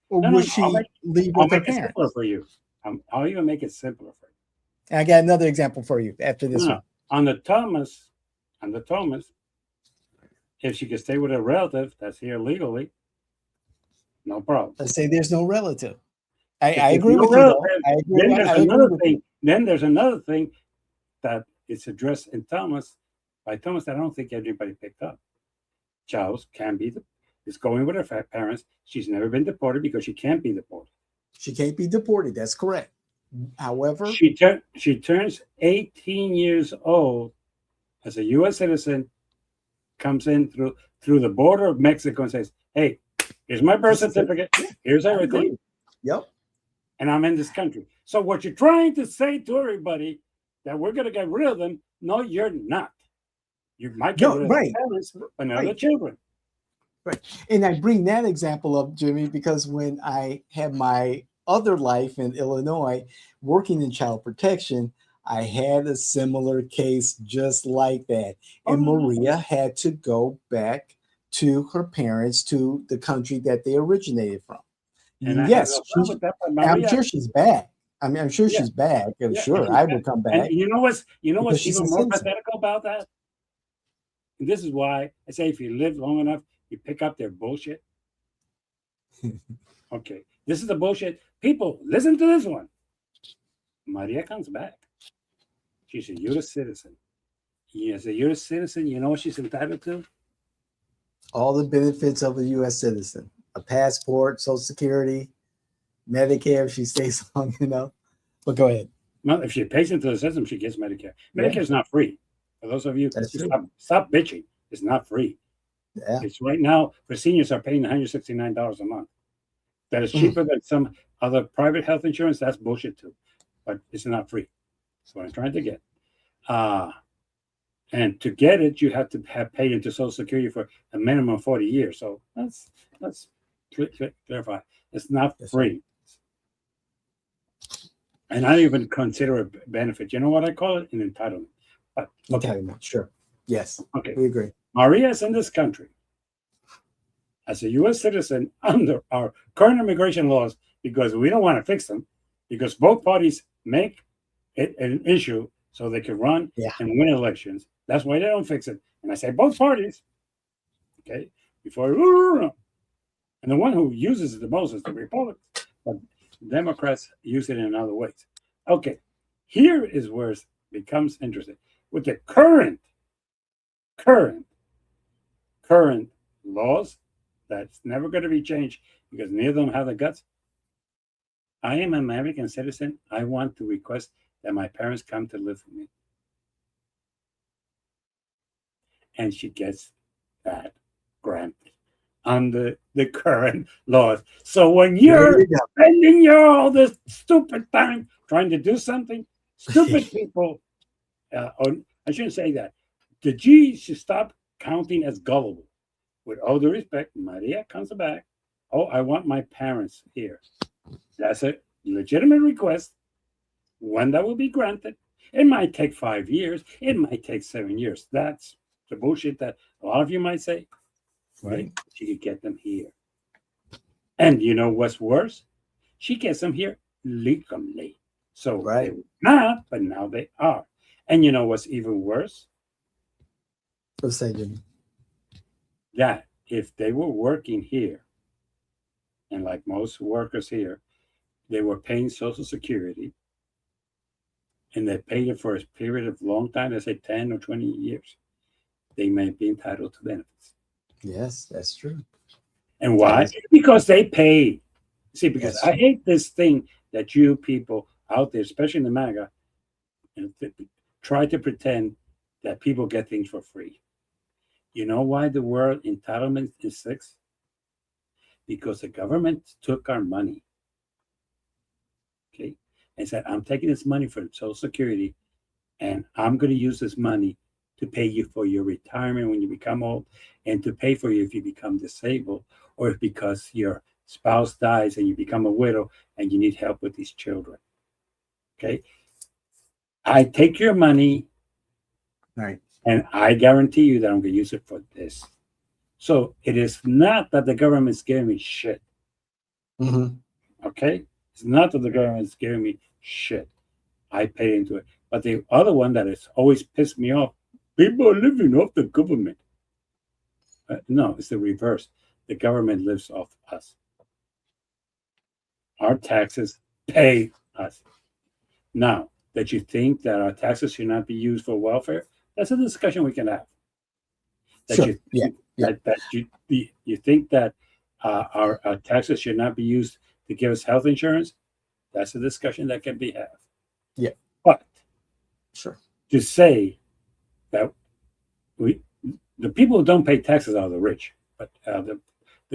[SPEAKER 2] or would she leave with her parents?
[SPEAKER 1] For you, I'll even make it simpler for you.
[SPEAKER 2] And I got another example for you after this
[SPEAKER 1] No,
[SPEAKER 2] one.
[SPEAKER 1] on the Thomas, if she could stay with a relative that's here legally, no problem.
[SPEAKER 2] Let's say there's no relative.
[SPEAKER 1] If
[SPEAKER 2] I
[SPEAKER 1] there's
[SPEAKER 2] agree
[SPEAKER 1] no
[SPEAKER 2] with you, though.
[SPEAKER 1] relative,
[SPEAKER 2] I agree.
[SPEAKER 1] then there's
[SPEAKER 2] I agree
[SPEAKER 1] another
[SPEAKER 2] with
[SPEAKER 1] thing. Then there's another thing that is addressed in Thomas by Thomas that I don't think anybody picked up. Charles can be is going with her parents. She's never been deported because she can't be deported.
[SPEAKER 2] She can't be deported. That's correct. However,
[SPEAKER 1] She turns 18 years old as a U.S. citizen, comes in through the border of Mexico and says, "Hey, here's my birth certificate. Here's everything.
[SPEAKER 2] Yep.
[SPEAKER 1] And I'm in this country." So what you're trying to say to everybody that we're going to get rid of them? No, you're not. You might get rid of the parents, but not the children.
[SPEAKER 2] Right. And I bring that example up, Jimmy, because when I had my other life in Illinois working in child protection, I had a similar case just like that. And Maria had to go back to her parents, to the country that they originated from.
[SPEAKER 1] And
[SPEAKER 2] yes, I'm
[SPEAKER 1] Maria,
[SPEAKER 2] sure she's back. I mean, I'm sure she's back. I'm sure I will come back.
[SPEAKER 1] And you know what's even more pathetical about that? And this is why I say if you live long enough, you pick up their bullshit. Okay, this is the bullshit. People, listen to this one. Maria comes back. She's a U.S. citizen. As a U.S. citizen, you know what she's entitled to?
[SPEAKER 2] All the benefits of a U.S. citizen: a passport, Social Security, Medicare if she stays long enough. But go ahead.
[SPEAKER 1] Well, if she pays into the system, she gets Medicare. Medicare is not free. For those of you, stop bitching. It's not free.
[SPEAKER 2] Yeah.
[SPEAKER 1] It's right now for seniors are paying $169 a month. That is cheaper than some other private health insurance. That's bullshit too, but it's not free. That's what I'm trying to get. And to get it, you have to have paid into Social Security for a minimum of 40 years. So let's clarify. It's not free. And I don't even consider a benefit. You know what I call it? An entitlement. But
[SPEAKER 2] entitlement, sure. Yes.
[SPEAKER 1] Okay.
[SPEAKER 2] We agree.
[SPEAKER 1] Maria's in this country as a U.S. citizen under our current immigration laws because we don't want to fix them, because both parties make it an issue so they can run and win elections. That's why they don't fix it. And I say both parties, okay, before, and the one who uses it the most is the Republicans, but Democrats use it in other ways. Okay, here is where it becomes interesting. With the current laws, that's never going to be changed because neither of them have the guts. I am an American citizen. I want to request that my parents come to live with me. And she gets that granted under the current laws. So when you're spending all this stupid time trying to do something, stupid people, I shouldn't say that. The G should stop counting as gullible. With all due respect, Maria comes back. Oh, I want my parents here. That's a legitimate request. When that will be granted, it might take 5 years. It might take 7 years. That's the bullshit that a lot of you might say. Right? She could get them here. And you know what's worse? She gets them here legally. So they were not, but now they are. And you know what's even worse?
[SPEAKER 2] Let's say, Jimmy.
[SPEAKER 1] That if they were working here, and like most workers here, they were paying Social Security, and they paid it for a period of long time, let's say 10 or 20 years, they may be entitled to benefits.
[SPEAKER 2] Yes, that's true.
[SPEAKER 1] And why? Because they pay. See, because I hate this thing that you people out there, especially in the MAGA, try to pretend that people get things for free. You know why the word entitlement is six? Because the government took our money, okay, and said, I'm taking this money from Social Security, and I'm going to use this money to pay you for your retirement when you become old, and to pay for you if you become disabled, or if because your spouse dies and you become a widow and you need help with these children. Okay, I take your money,
[SPEAKER 2] right,
[SPEAKER 1] and I guarantee you that I'm going to use it for this. So it is not that the government's giving me shit.
[SPEAKER 2] Mm-hmm.
[SPEAKER 1] Okay, It's not that the government is giving me shit. I pay into it. But the other one that has always pissed me off, people are living off the government. No, it's the reverse. The government lives off us. Our taxes pay us. Now, that you think that our taxes should not be used for welfare, that's a discussion we can have. That
[SPEAKER 2] Sure.
[SPEAKER 1] you
[SPEAKER 2] Yeah. Yeah.
[SPEAKER 1] that you think that our taxes should not be used to give us health insurance, that's a discussion that can be had.
[SPEAKER 2] Yeah.
[SPEAKER 1] But
[SPEAKER 2] Sure.
[SPEAKER 1] to say that the people who don't pay taxes are the rich, but the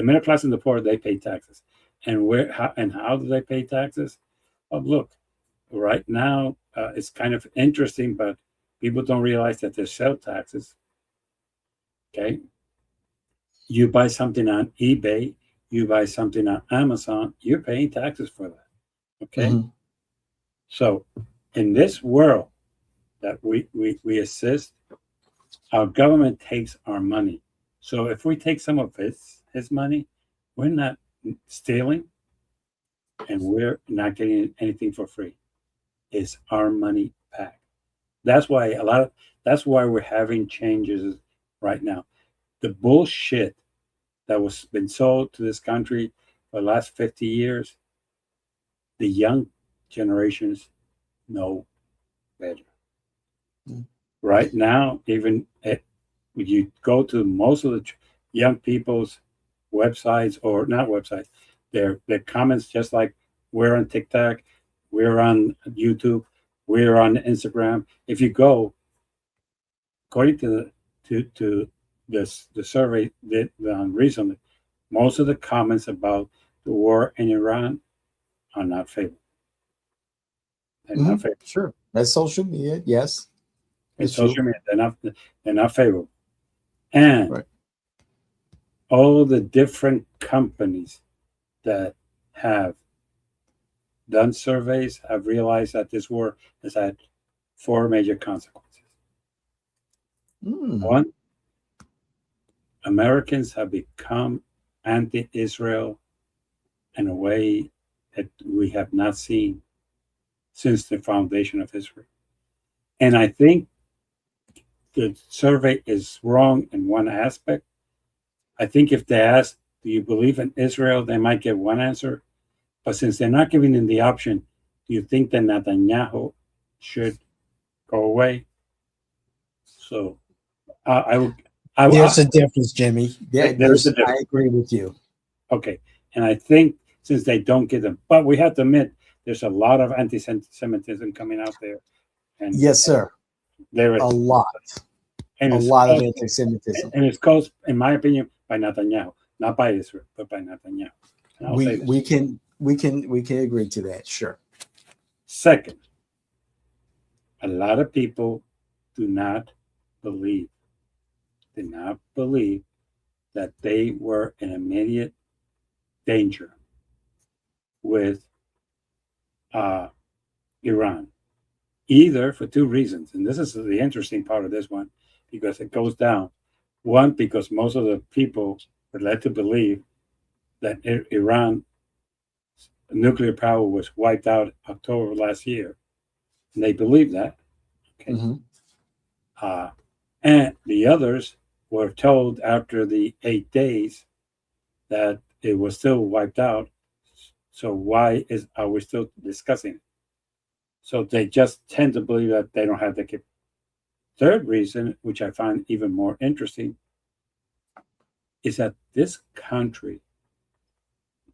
[SPEAKER 1] middle class and the poor, they pay taxes. And how do they pay taxes? Oh, look, right now it's kind of interesting, but people don't realize that there's sales taxes. Okay, you buy something on eBay, you buy something on Amazon, you're paying taxes for that. Okay, so in this world that we assist, our government takes our money. So if we take some of his money, we're not stealing, and we're not getting anything for free. It's our money back. That's why that's why we're having changes right now. The bullshit that was been sold to this country for the last 50 years, the young generations know better. Right now, even when you go to most of the young people's websites, or not websites, their comments, just like we're on TikTok, we're on YouTube, we're on Instagram. If you go, according to the survey that recently, most of the comments about the war in Iran are not favorable. They're not favorable.
[SPEAKER 2] Sure. That's social media. Yes.
[SPEAKER 1] In social media, they're not favorable. And all the different companies that have done surveys have realized that this war has had 4 major consequences. One, Americans have become anti-Israel in a way that we have not seen since the foundation of Israel. And I think the survey is wrong in one aspect. I think if they ask, do you believe in Israel, they might get one answer. But since they're not giving them the option, do you think that Netanyahu should go away? So
[SPEAKER 2] there's a difference, Jimmy.
[SPEAKER 1] There's a difference.
[SPEAKER 2] I agree with you.
[SPEAKER 1] Okay. And I think since they don't get them, but we have to admit, there's a lot of anti-Semitism coming out there. And
[SPEAKER 2] yes, sir.
[SPEAKER 1] There is
[SPEAKER 2] a lot.
[SPEAKER 1] And
[SPEAKER 2] a lot of anti-Semitism.
[SPEAKER 1] And it's caused, in my opinion, by Netanyahu, not by Israel, but by Netanyahu.
[SPEAKER 2] We can agree to that, sure.
[SPEAKER 1] Second, a lot of people do not believe that they were in immediate danger with Iran, either for 2 reasons. And this is the interesting part of this one, because it goes down. One, because most of the people were led to believe that Iran nuclear power was wiped out October of last year. And they believe that. Okay. And the others were told after the 8 days that it was still wiped out. So why are we still discussing it? So they just tend to believe that they don't have the capability. Third reason, which I find even more interesting, is that this country,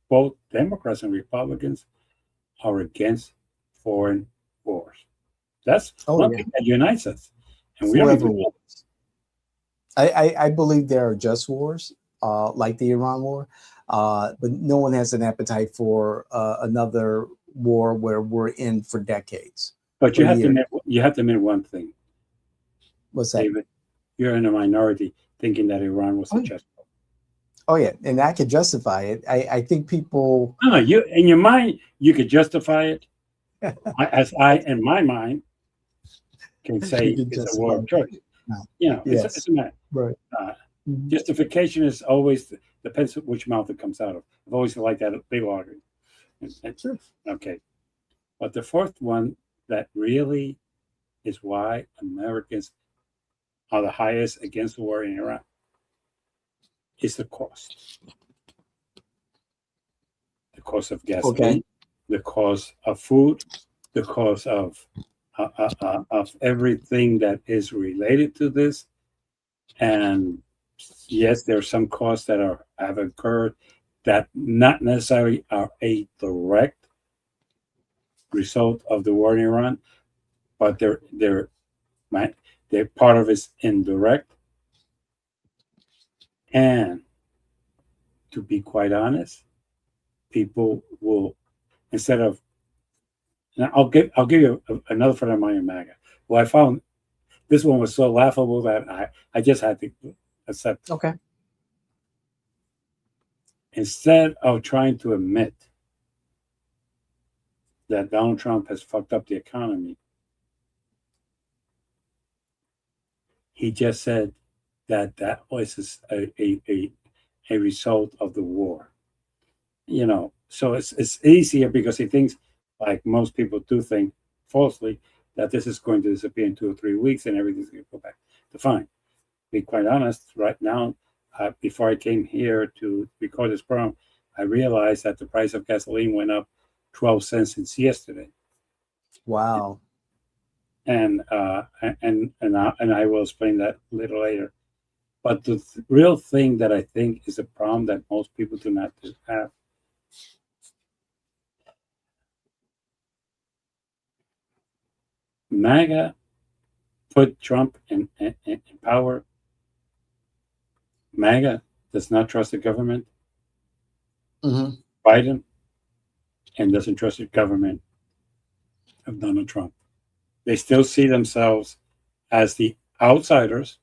[SPEAKER 1] both Democrats and Republicans, are against foreign wars. That's one thing that unites us. And we don't even know this.
[SPEAKER 2] I believe there are just wars, like the Iran war, but no one has an appetite for another war where we're in for decades.
[SPEAKER 1] But you have to admit one thing.
[SPEAKER 2] What's that?
[SPEAKER 1] David, you're in a minority thinking that Iran was a just war.
[SPEAKER 2] Oh yeah, and I could justify it. I think people.
[SPEAKER 1] No, you in your mind you could justify it. As I, in my mind, can say it's a war of choice.
[SPEAKER 2] No.
[SPEAKER 1] You know,
[SPEAKER 2] yes.
[SPEAKER 1] it's a matter.
[SPEAKER 2] Right.
[SPEAKER 1] Justification is always depends which mouth it comes out of. I've always liked that big argument.
[SPEAKER 2] Sure.
[SPEAKER 1] Okay. But the fourth one that really is why Americans are the highest against the war in Iraq is the cost of
[SPEAKER 2] Okay.
[SPEAKER 1] gasoline, the cost of food, the cost of everything that is related to this. And yes, there are some costs that have occurred that not necessarily are a direct result of the war in Iran, but they're part of it's indirect. And to be quite honest, people will instead of and I'll give you another friend of mine in MAGA. Well, I found this one was so laughable that I just had to accept.
[SPEAKER 2] Okay.
[SPEAKER 1] Instead of trying to admit that Donald Trump has fucked up the economy, he just said that that was a result of the war. So it's easier because he thinks, like most people do think falsely, that this is going to disappear in 2 or 3 weeks and everything's going to go back to fine. To be quite honest, right now, before I came here to record this program, I realized that the price of gasoline went up 12 cents since yesterday.
[SPEAKER 2] Wow.
[SPEAKER 1] And I will explain that a little later. But the real thing that I think is a problem that most people do not have. MAGA put Trump in power. MAGA does not trust the government.
[SPEAKER 2] Mm-hmm.
[SPEAKER 1] Biden and doesn't trust the government of Donald Trump. They still see themselves as the outsiders,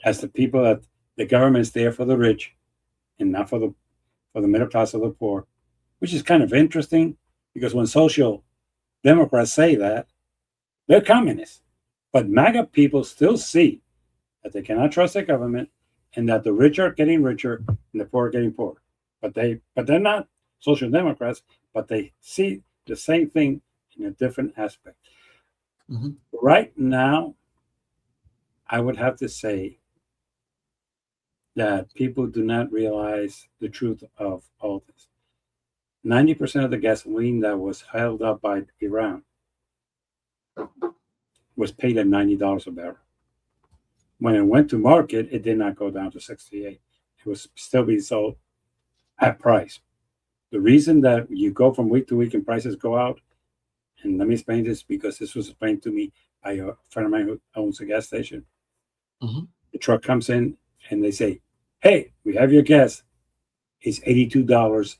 [SPEAKER 1] as the people that the government's there for the rich and not for the middle class or the poor, which is kind of interesting because when social Democrats say that, they're communists. But MAGA people still see that they cannot trust the government and that the rich are getting richer and the poor are getting poorer. But they're not social democrats, but they see the same thing in a different aspect.
[SPEAKER 2] Mm-hmm.
[SPEAKER 1] Right now, I would have to say that people do not realize the truth of all this. 90% of the gasoline that was held up by Iran was paid at $90 a barrel. When it went to market, it did not go down to 68. It was still being sold at price. The reason that you go from week to week and prices go out, and let me explain this because this was explained to me by a friend of mine who owns a gas station.
[SPEAKER 2] Mm-hmm.
[SPEAKER 1] The truck comes in and they say, "Hey, we have your gas. It's $82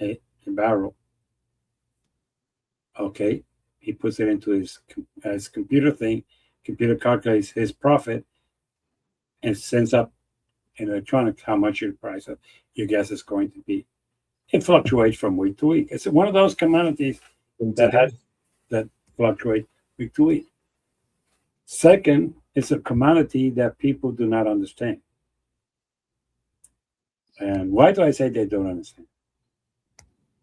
[SPEAKER 1] a barrel." Okay, he puts it into his computer thing. Computer calculates his profit and sends up in electronics how much your price of your gas is going to be. It fluctuates from week to week. It's one of those commodities that fluctuate week to week. Second, it's a commodity that people do not understand. And why do I say they don't understand?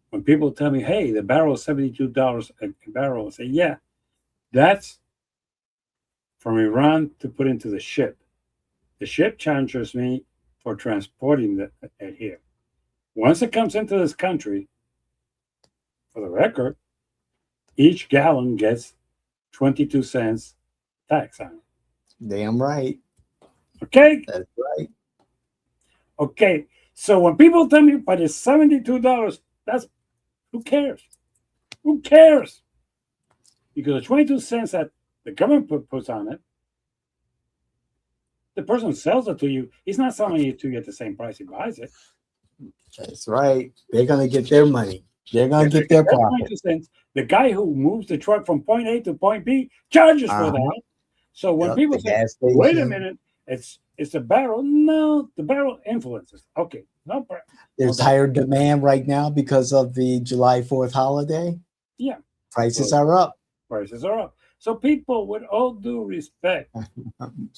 [SPEAKER 1] When people tell me, "Hey, the barrel is $72 a barrel," I say, "Yeah, that's from Iran to put into the ship. The ship charges me for transporting it here. Once it comes into this country, for the record, each gallon gets 22 cents tax on it."
[SPEAKER 2] Damn right.
[SPEAKER 1] Okay?
[SPEAKER 2] That's right.
[SPEAKER 1] Okay. So when people tell me, but it's $72, that's who cares? Who cares? Because the 22 cents that the government puts on it, the person who sells it to you, he's not selling it to you at the same price he buys it.
[SPEAKER 2] That's right. They're gonna get their money. They're gonna get their profit.
[SPEAKER 1] The guy who moves the truck from point A to point B charges for that. So when people say, "Wait a minute, it's a barrel," no, the barrel influences. Okay, no problem.
[SPEAKER 2] There's higher demand right now because of the July 4th holiday.
[SPEAKER 1] Yeah,
[SPEAKER 2] prices are up.
[SPEAKER 1] Prices are up. So people, with all due respect,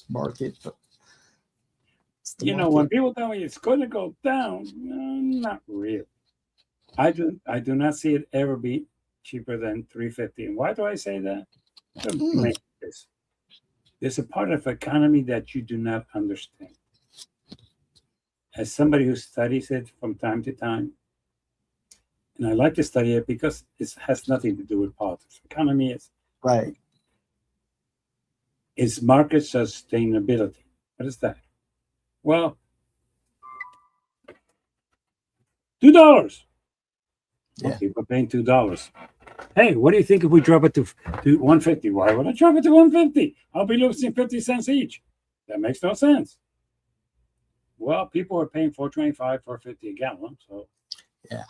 [SPEAKER 2] market.
[SPEAKER 1] When people tell me it's going to go down, not really. I do not see it ever be cheaper than 350. And why do I say that? Let me
[SPEAKER 2] Hmm.
[SPEAKER 1] make this. There's a part of economy that you do not understand. As somebody who studies it from time to time, and I like to study it because it has nothing to do with politics. Economy
[SPEAKER 2] Right.
[SPEAKER 1] is market sustainability. What is that? Well, $2. Well,
[SPEAKER 2] Yeah.
[SPEAKER 1] people are paying $2. Hey, what do you think if we drop it to 150? Why would I drop it to 150? I'll be losing 50 cents each. That makes no sense. Well, people are paying 4.25, 4.50 a gallon, so
[SPEAKER 2] Yeah.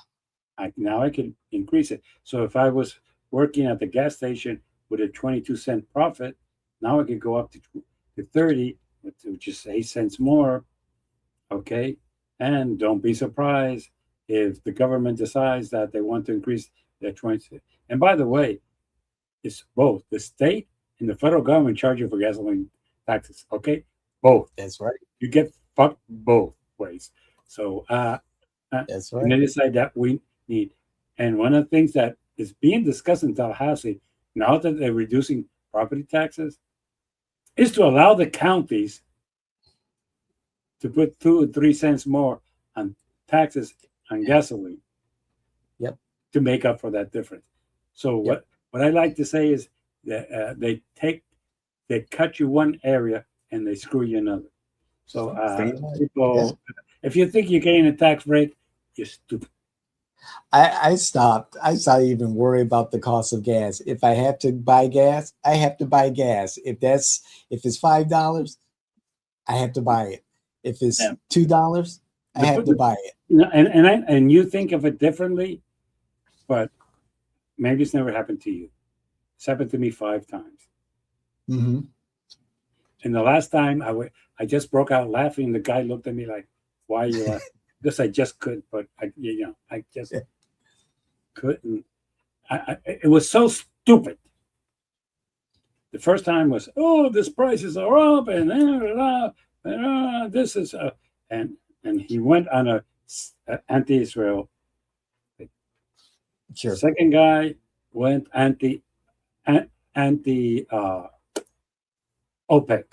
[SPEAKER 1] now I can increase it. So if I was working at the gas station with a 22-cent profit, now I could go up to 30, which is 8 cents more. Okay, and don't be surprised if the government decides that they want to increase their 20. And by the way, it's both the state and the federal government charge you for gasoline taxes. Okay, both.
[SPEAKER 2] That's right.
[SPEAKER 1] You get fucked both ways. So
[SPEAKER 2] That's
[SPEAKER 1] and
[SPEAKER 2] right.
[SPEAKER 1] they decide that we need. And one of the things that is being discussed in Tallahassee now that they're reducing property taxes is to allow the counties to put 2 or 3 cents more on taxes on gasoline
[SPEAKER 2] Yep.
[SPEAKER 1] to make up for that difference. So
[SPEAKER 2] Yep.
[SPEAKER 1] what I like to say is that they cut you one area and they screw you another. So
[SPEAKER 2] Pretty much. Yeah.
[SPEAKER 1] people, if you think you're getting a tax break, you're stupid.
[SPEAKER 2] I stopped. I stopped even worry about the cost of gas. If I have to buy gas, I have to buy gas. If it's $5, I have to buy it. If it's
[SPEAKER 1] Yeah.
[SPEAKER 2] $2, I have to buy it.
[SPEAKER 1] And you think of it differently, but maybe it's never happened to you. It's happened to me 5 times.
[SPEAKER 2] Hmm.
[SPEAKER 1] And the last time I just broke out laughing. The guy looked at me like, "Why are you laughing?" Because I just couldn't. But I just couldn't. It was so stupid. The first time was, "Oh, this prices are up," and this is, and he went on a anti-Israel.
[SPEAKER 2] Sure.
[SPEAKER 1] Second guy went anti OPEC.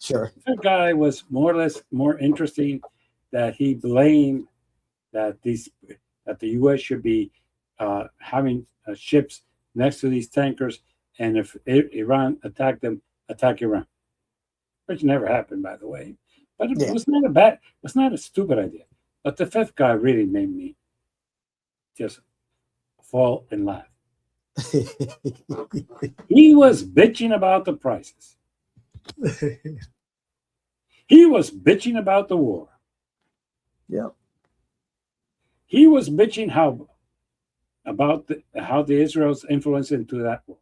[SPEAKER 2] Sure.
[SPEAKER 1] Third guy was more or less more interesting, that he blamed that the U.S. should be having ships next to these tankers, and if Iran attacked them, attack Iran, which never happened, by the way. But it
[SPEAKER 2] Yeah.
[SPEAKER 1] was not a stupid idea. But the fifth guy really made me just fall and laugh. He was bitching about the prices. He was bitching about the war.
[SPEAKER 2] Yep.
[SPEAKER 1] He was bitching how the Israel's influence into that war.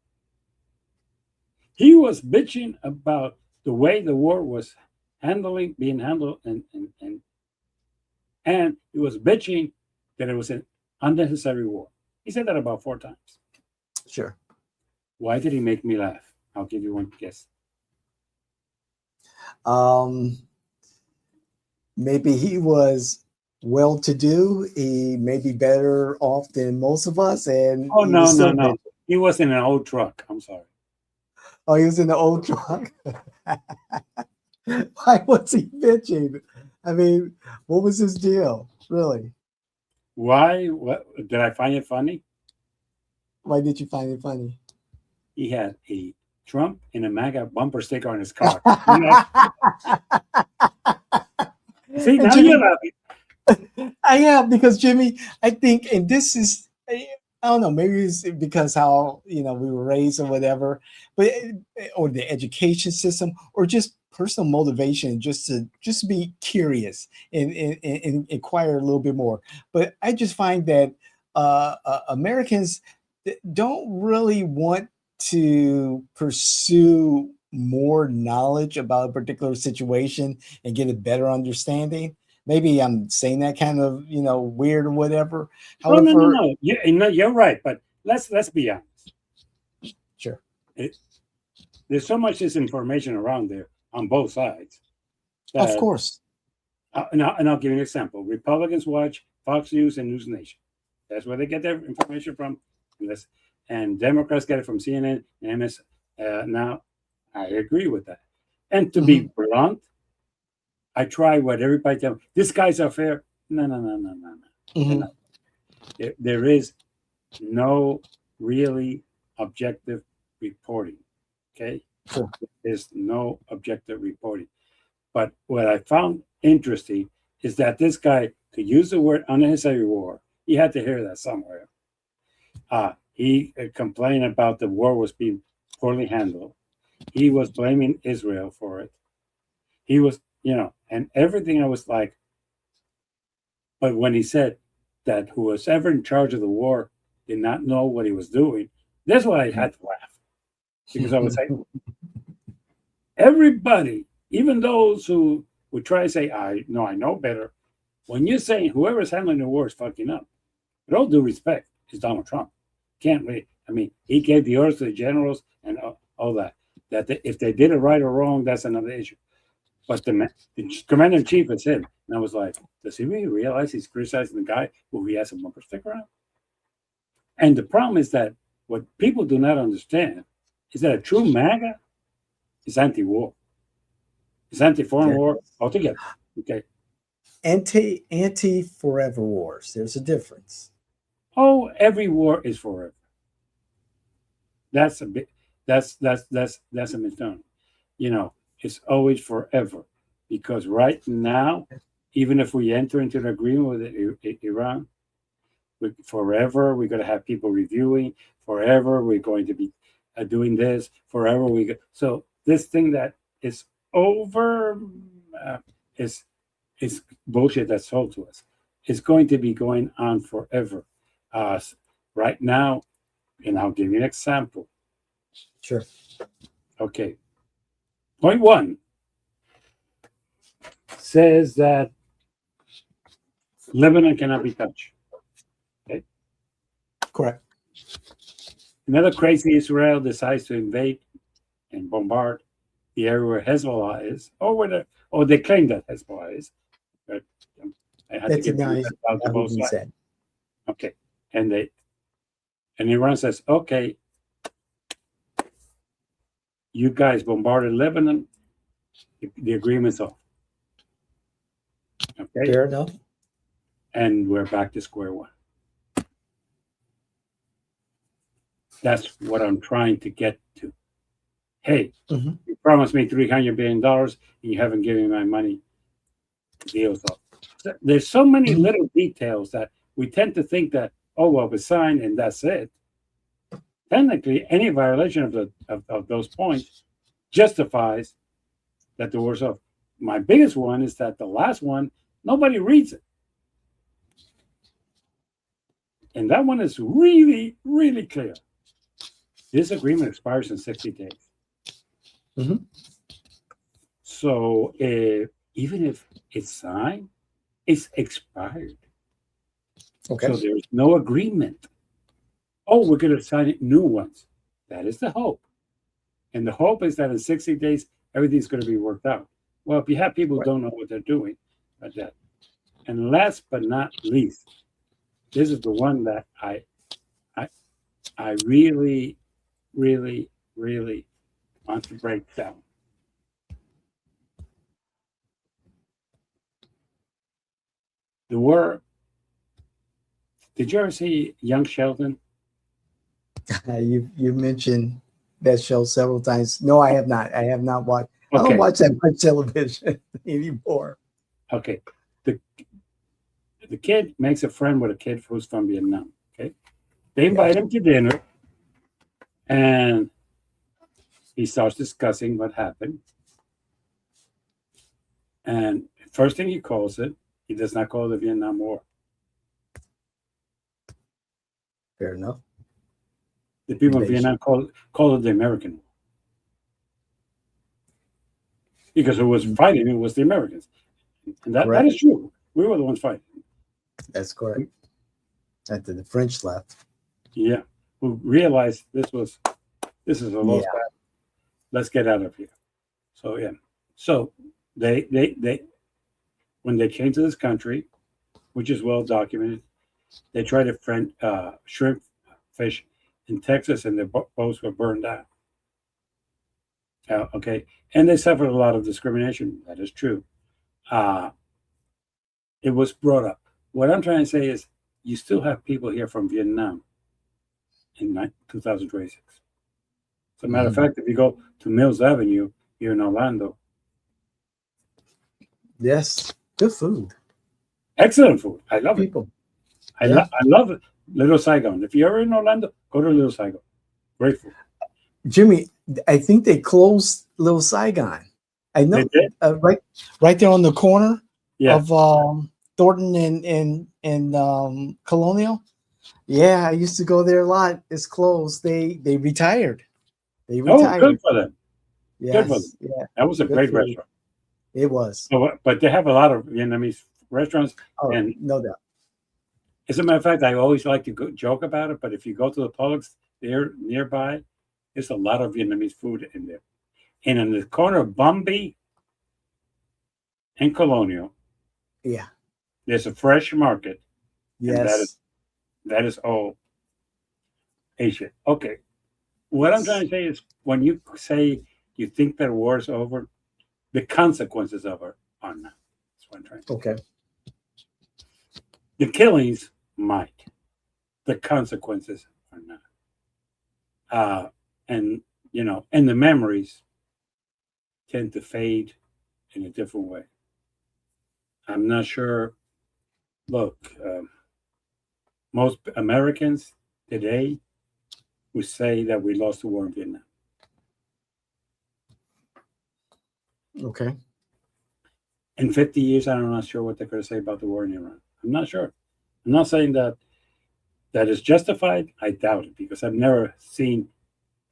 [SPEAKER 1] He was bitching about the way the war was being handled, and he was bitching that it was an unnecessary war. He said that about 4 times.
[SPEAKER 2] Sure.
[SPEAKER 1] Why did he make me laugh? I'll give you one guess.
[SPEAKER 2] Maybe he was well to do. He may be better off than most of us, and
[SPEAKER 1] Oh,
[SPEAKER 2] he
[SPEAKER 1] no,
[SPEAKER 2] was
[SPEAKER 1] no,
[SPEAKER 2] still
[SPEAKER 1] no.
[SPEAKER 2] bitching.
[SPEAKER 1] He was in an old truck. I'm sorry.
[SPEAKER 2] Oh, he was in the old truck. Why was he bitching? I mean, what was his deal? Really?
[SPEAKER 1] Why? What did I find it funny?
[SPEAKER 2] Why did you find it funny?
[SPEAKER 1] He had a Trump and a MAGA bumper sticker on his car. You know, see,
[SPEAKER 2] And
[SPEAKER 1] now
[SPEAKER 2] Jimmy,
[SPEAKER 1] you're laughing.
[SPEAKER 2] I am because Jimmy, I think, and this is, I don't know, maybe it's because how we were raised or whatever, but or the education system or just personal motivation, just be curious and inquire a little bit more. But I just find that Americans don't really want to pursue more knowledge about a particular situation and get a better understanding. Maybe I'm saying that kind of weird or whatever.
[SPEAKER 1] No, no, no,
[SPEAKER 2] However,
[SPEAKER 1] no. No, you're right. But let's be honest.
[SPEAKER 2] sure,
[SPEAKER 1] It, there's so much disinformation around there on both sides
[SPEAKER 2] of
[SPEAKER 1] that,
[SPEAKER 2] course,
[SPEAKER 1] and I'll give you an example. Republicans watch Fox News and News Nation. That's where they get their information from. And Democrats get it from CNN and MS. Now, I agree with that. And to be blunt, I try what everybody tells me. This guy's unfair. No, no, no, no, no, no. There is no really objective reporting. Okay?
[SPEAKER 2] Sure.
[SPEAKER 1] There's no objective reporting. But what I found interesting is that this guy could use the word unnecessary war. He had to hear that somewhere. He complained about the war was being poorly handled. He was blaming Israel for it. He was, and everything. I was like, but when he said that who was ever in charge of the war did not know what he was doing, that's why I had to laugh. Because I was like, everybody, even those who would try to say, I know better, when you're saying whoever's handling the war is fucking up, with all due respect, is Donald Trump. Can't really, he gave the orders to the generals and all that. If they did it right or wrong, that's another issue. But the commander in chief is him. And I was like, does he really realize he's criticizing the guy who he has a bumper sticker on? And the problem is that what people do not understand is that a true MAGA is anti-war. It's anti-foreign war altogether. Okay.
[SPEAKER 2] Anti-forever wars. There's a difference.
[SPEAKER 1] Oh, every war is forever. That's a misnomer. It's always forever, because right now, even if we enter into an agreement with Iran, forever we're going to have people reviewing. Forever we're going to be doing this. Forever so this thing that is over is bullshit that's sold to us. It's going to be going on forever. Right now, and I'll give you an example.
[SPEAKER 2] Sure.
[SPEAKER 1] Okay. Point 1 says that Lebanon cannot be touched. Okay.
[SPEAKER 2] Correct.
[SPEAKER 1] Another crazy Israel decides to invade and bombard the area where Hezbollah is, or they claim that Hezbollah is. But I had to get out to both sides. Okay. And Iran says, okay, you guys bombarded Lebanon, the agreement's off. Okay.
[SPEAKER 2] Fair enough.
[SPEAKER 1] And we're back to square one. That's what I'm trying to get to. Hey, you promised me $300 billion and you haven't given me my money. Deal's off. There's so many little details that we tend to think that, oh, well, it's signed and that's it. Technically, any violation of those points justifies that the war's off. My biggest one is that the last one, nobody reads it. And that one is really, really clear. This agreement expires in 60 days. So even if it's signed, it's expired.
[SPEAKER 2] Okay.
[SPEAKER 1] So there's no agreement. Oh, we're going to sign new ones. That is the hope. And the hope is that in 60 days, everything's going to be worked out. Well, if you have people who don't know what they're doing, like that. And last but not least, this is the one that I really, really, really want to break down. The war. Did you ever see Young Sheldon?
[SPEAKER 2] You mentioned that show several times. No, I have not. I have not watched.
[SPEAKER 1] Okay.
[SPEAKER 2] I don't watch that much television anymore.
[SPEAKER 1] Okay. The kid makes a friend with a kid who's from Vietnam. Okay. They invite him to dinner, and he starts discussing what happened. And first thing he calls it, he does not call it the Vietnam War.
[SPEAKER 2] Fair enough.
[SPEAKER 1] The people in Vietnam call it the American War. Because who was fighting it was the Americans. And that is true. We were the ones fighting.
[SPEAKER 2] That's correct. After the French left.
[SPEAKER 1] Yeah. Who realized this is a lost battle. Let's get out of here. So yeah. So they when they came to this country, which is well documented, They tried to shrimp fish in Texas, and their boats were burned out. Okay, and they suffered a lot of discrimination. That is true. Uh, it was brought up. What I'm trying to say is, you still have people here from Vietnam in 2026. As a matter of fact, if you go to Mills Avenue here in Orlando,
[SPEAKER 2] Yes, good food.
[SPEAKER 1] excellent food. I love it.
[SPEAKER 2] People.
[SPEAKER 1] I,
[SPEAKER 2] Yeah.
[SPEAKER 1] I love it. Little Saigon. If you're in Orlando, go to Little Saigon. Great food.
[SPEAKER 2] Jimmy, I think they closed Little Saigon. I
[SPEAKER 1] They
[SPEAKER 2] know,
[SPEAKER 1] did?
[SPEAKER 2] right there on the corner
[SPEAKER 1] Yeah.
[SPEAKER 2] of Thornton and Colonial. Yeah, I used to go there a lot. It's closed. They retired. They
[SPEAKER 1] Oh,
[SPEAKER 2] retired.
[SPEAKER 1] good for them. Good for them.
[SPEAKER 2] Yes, yeah,
[SPEAKER 1] That was a
[SPEAKER 2] good
[SPEAKER 1] great
[SPEAKER 2] food.
[SPEAKER 1] restaurant.
[SPEAKER 2] It was.
[SPEAKER 1] But they have a lot of Vietnamese restaurants.
[SPEAKER 2] Oh,
[SPEAKER 1] And
[SPEAKER 2] no doubt.
[SPEAKER 1] as a matter of fact, I always like to joke about it. But if you go to the Publix there nearby, there's a lot of Vietnamese food in there. And in the corner of Bumby and Colonial,
[SPEAKER 2] Yeah.
[SPEAKER 1] there's a fresh market. And
[SPEAKER 2] Yes.
[SPEAKER 1] that is all Asia. Okay. What I'm trying to say is, when you say you think that war is over, the consequences of it are not. That's what I'm trying to say.
[SPEAKER 2] Okay.
[SPEAKER 1] The killings might. The consequences are not. And and the memories tend to fade in a different way. I'm not sure. Look, most Americans today would say that we lost the war in Vietnam.
[SPEAKER 2] Okay.
[SPEAKER 1] In 50 years, I'm not sure what they're going to say about the war in Iran. I'm not sure. I'm not saying that is justified. I doubt it, because I've never seen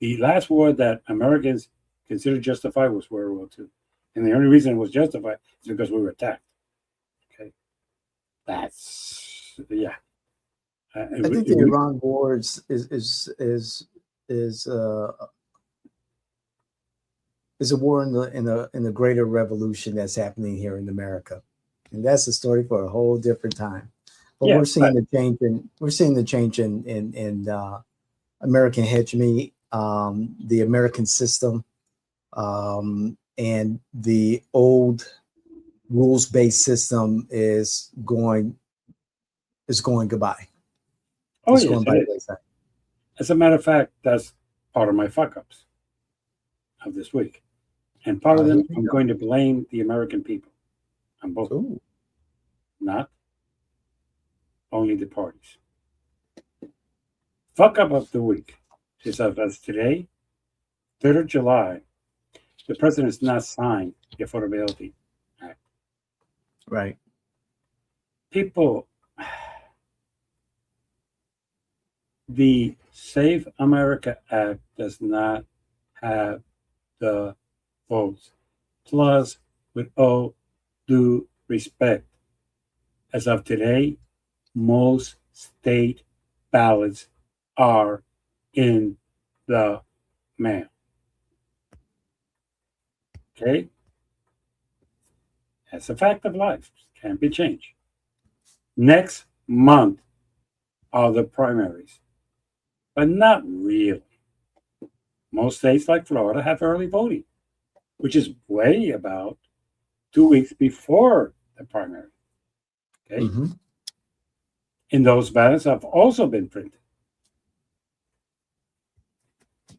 [SPEAKER 1] the last war that Americans considered justified was World War II. And the only reason it was justified is because we were attacked. Okay. That's, yeah.
[SPEAKER 2] I think the Iran war is a war in the greater revolution that's happening here in America, and that's a story for a whole different time. But
[SPEAKER 1] Yeah,
[SPEAKER 2] we're seeing the change in American hegemony, the American system, and the old rules-based system is going goodbye.
[SPEAKER 1] Oh,
[SPEAKER 2] It's
[SPEAKER 1] yes,
[SPEAKER 2] going by
[SPEAKER 1] it
[SPEAKER 2] the
[SPEAKER 1] is.
[SPEAKER 2] wayside.
[SPEAKER 1] As a matter of fact, that's part of my fuck ups of this week. And part of them,
[SPEAKER 2] Here we
[SPEAKER 1] I'm
[SPEAKER 2] go.
[SPEAKER 1] going to blame the American people on both,
[SPEAKER 2] Ooh.
[SPEAKER 1] not only the parties. Fuck up of the week is that as today, 3rd of July, the president has not signed the Affordability Act.
[SPEAKER 2] Right.
[SPEAKER 1] People, the Save America Act does not have the votes. Plus, with all due respect, as of today, most state ballots are in the mail. Okay? That's a fact of life. Can't be changed. Next month are the primaries, but not really. Most states like Florida have early voting, which is way about 2 weeks before the primary. Okay?
[SPEAKER 2] Mm-hmm.
[SPEAKER 1] And those ballots have also been printed.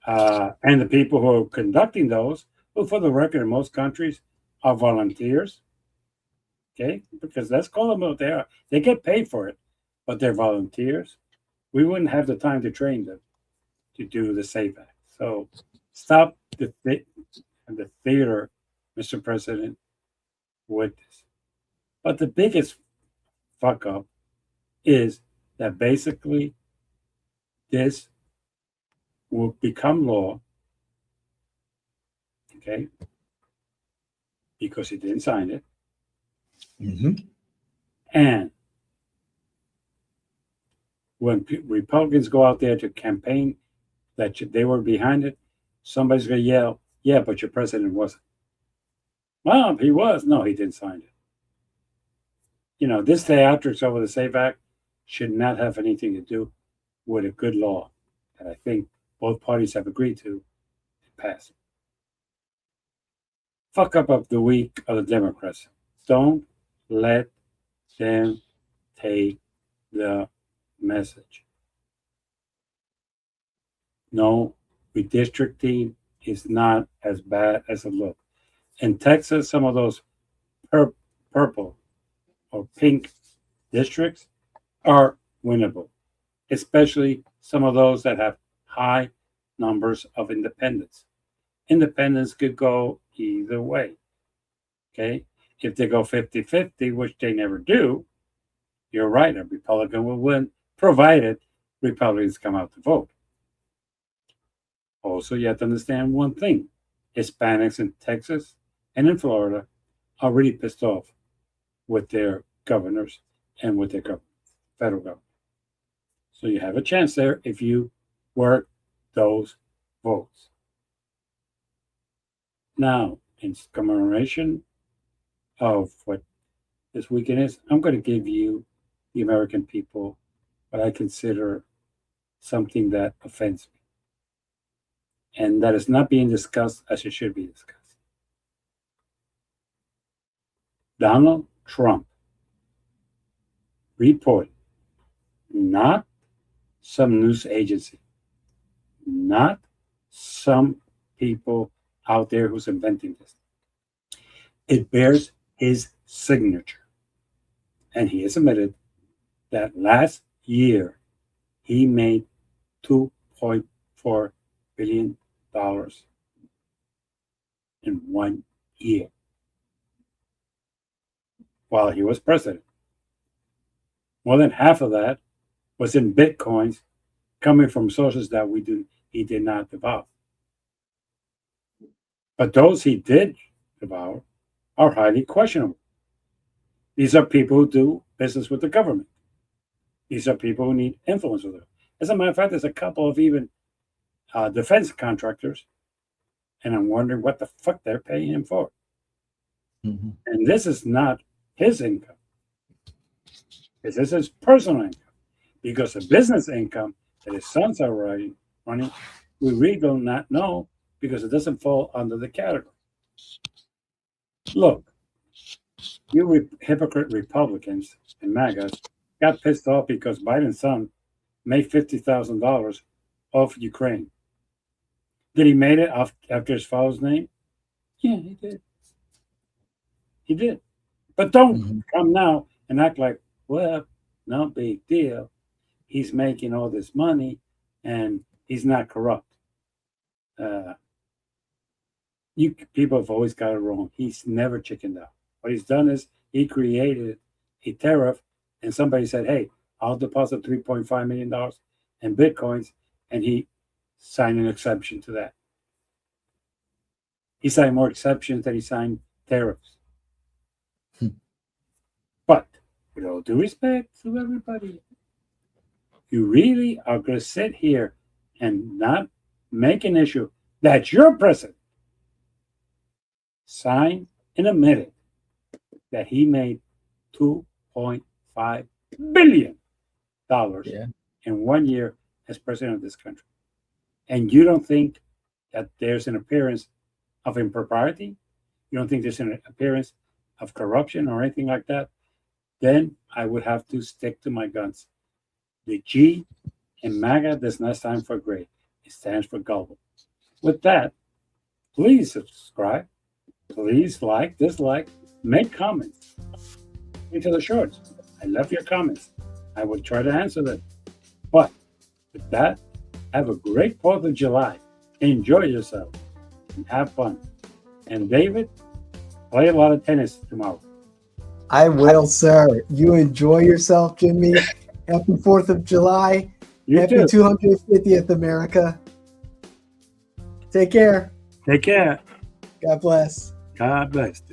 [SPEAKER 1] And the people who are conducting those, well, for the record, in most countries, are volunteers. Okay? Because let's call them what they are. They get paid for it, but they're volunteers. We wouldn't have the time to train them to do the SAFE Act. So stop the theater, Mr. President, with this. But the biggest fuck up is that basically this will become law, okay, because he didn't sign it.
[SPEAKER 2] Mm-hmm.
[SPEAKER 1] And when Republicans go out there to campaign that they were behind it, somebody's going to yell, yeah, but your president wasn't. Well, he was. No, he didn't sign it. This theatrics over the SAFE Act should not have anything to do with a good law that I think both parties have agreed to and pass. Fuck up of the week of the Democrats. Don't let them take the message. No, redistricting is not as bad as it looks. In Texas, some of those purple or pink districts are winnable, especially some of those that have high numbers of independents. Independents could go either way. Okay. If they go 50-50, which they never do, you're right, a Republican will win, provided Republicans come out to vote. Also, you have to understand one thing. Hispanics in Texas and in Florida are really pissed off with their governors and with their federal government. So you have a chance there if you work those votes. Now, in commemoration of what this weekend is, I'm going to give you, the American people, what I consider something that offends me. And that is not being discussed as it should be discussed. Donald Trump reported, not some news agency, not some people out there who's inventing this. It bears his signature. And he has admitted that last year he made $2.4 billion in 1 year while he was president. More than half of that was in bitcoins coming from sources that he did not devour. But those he did devour are highly questionable. These are people who do business with the government. These are people who need influence with them. As a matter of fact, there's a couple of even defense contractors, and I'm wondering what the fuck they're paying him for.
[SPEAKER 2] Mm-hmm.
[SPEAKER 1] And this is not his income. This is his personal income. Because the business income that his sons are running, we really do not know because it doesn't fall under the category. Look, you hypocrite Republicans and MAGAs got pissed off because Biden's son made $50,000 off Ukraine. Did he made it after his father's name? Yeah, he did. He did. But don't come now and act like, well, no big deal. He's making all this money and he's not corrupt. You people have always got it wrong. He's never chickened out. What he's done is he created a tariff and somebody said, hey, I'll deposit $3.5 million in Bitcoins, and he signed an exception to that. He signed more exceptions than he signed tariffs. But with all due respect to everybody, you really are going to sit here and not make an issue that your president signed and admitted that he made $2.5 billion in 1 year as president of this country. And you don't think that there's an appearance of impropriety? You don't think there's an appearance of corruption or anything like that? Then I would have to stick to my guns. The G in MAGA does not stand for great. It stands for gullible. With that, please subscribe. Please like, dislike, make comments. Into the shorts. I love your comments. I will try to answer them. But with that, have a great 4th of July. Enjoy yourself and have fun. And David, play a lot of tennis tomorrow.
[SPEAKER 2] I will, sir. You enjoy yourself, Jimmy. Happy 4th of July. Happy 250th America. Take care.
[SPEAKER 1] Take care.
[SPEAKER 2] God bless.
[SPEAKER 1] God bless.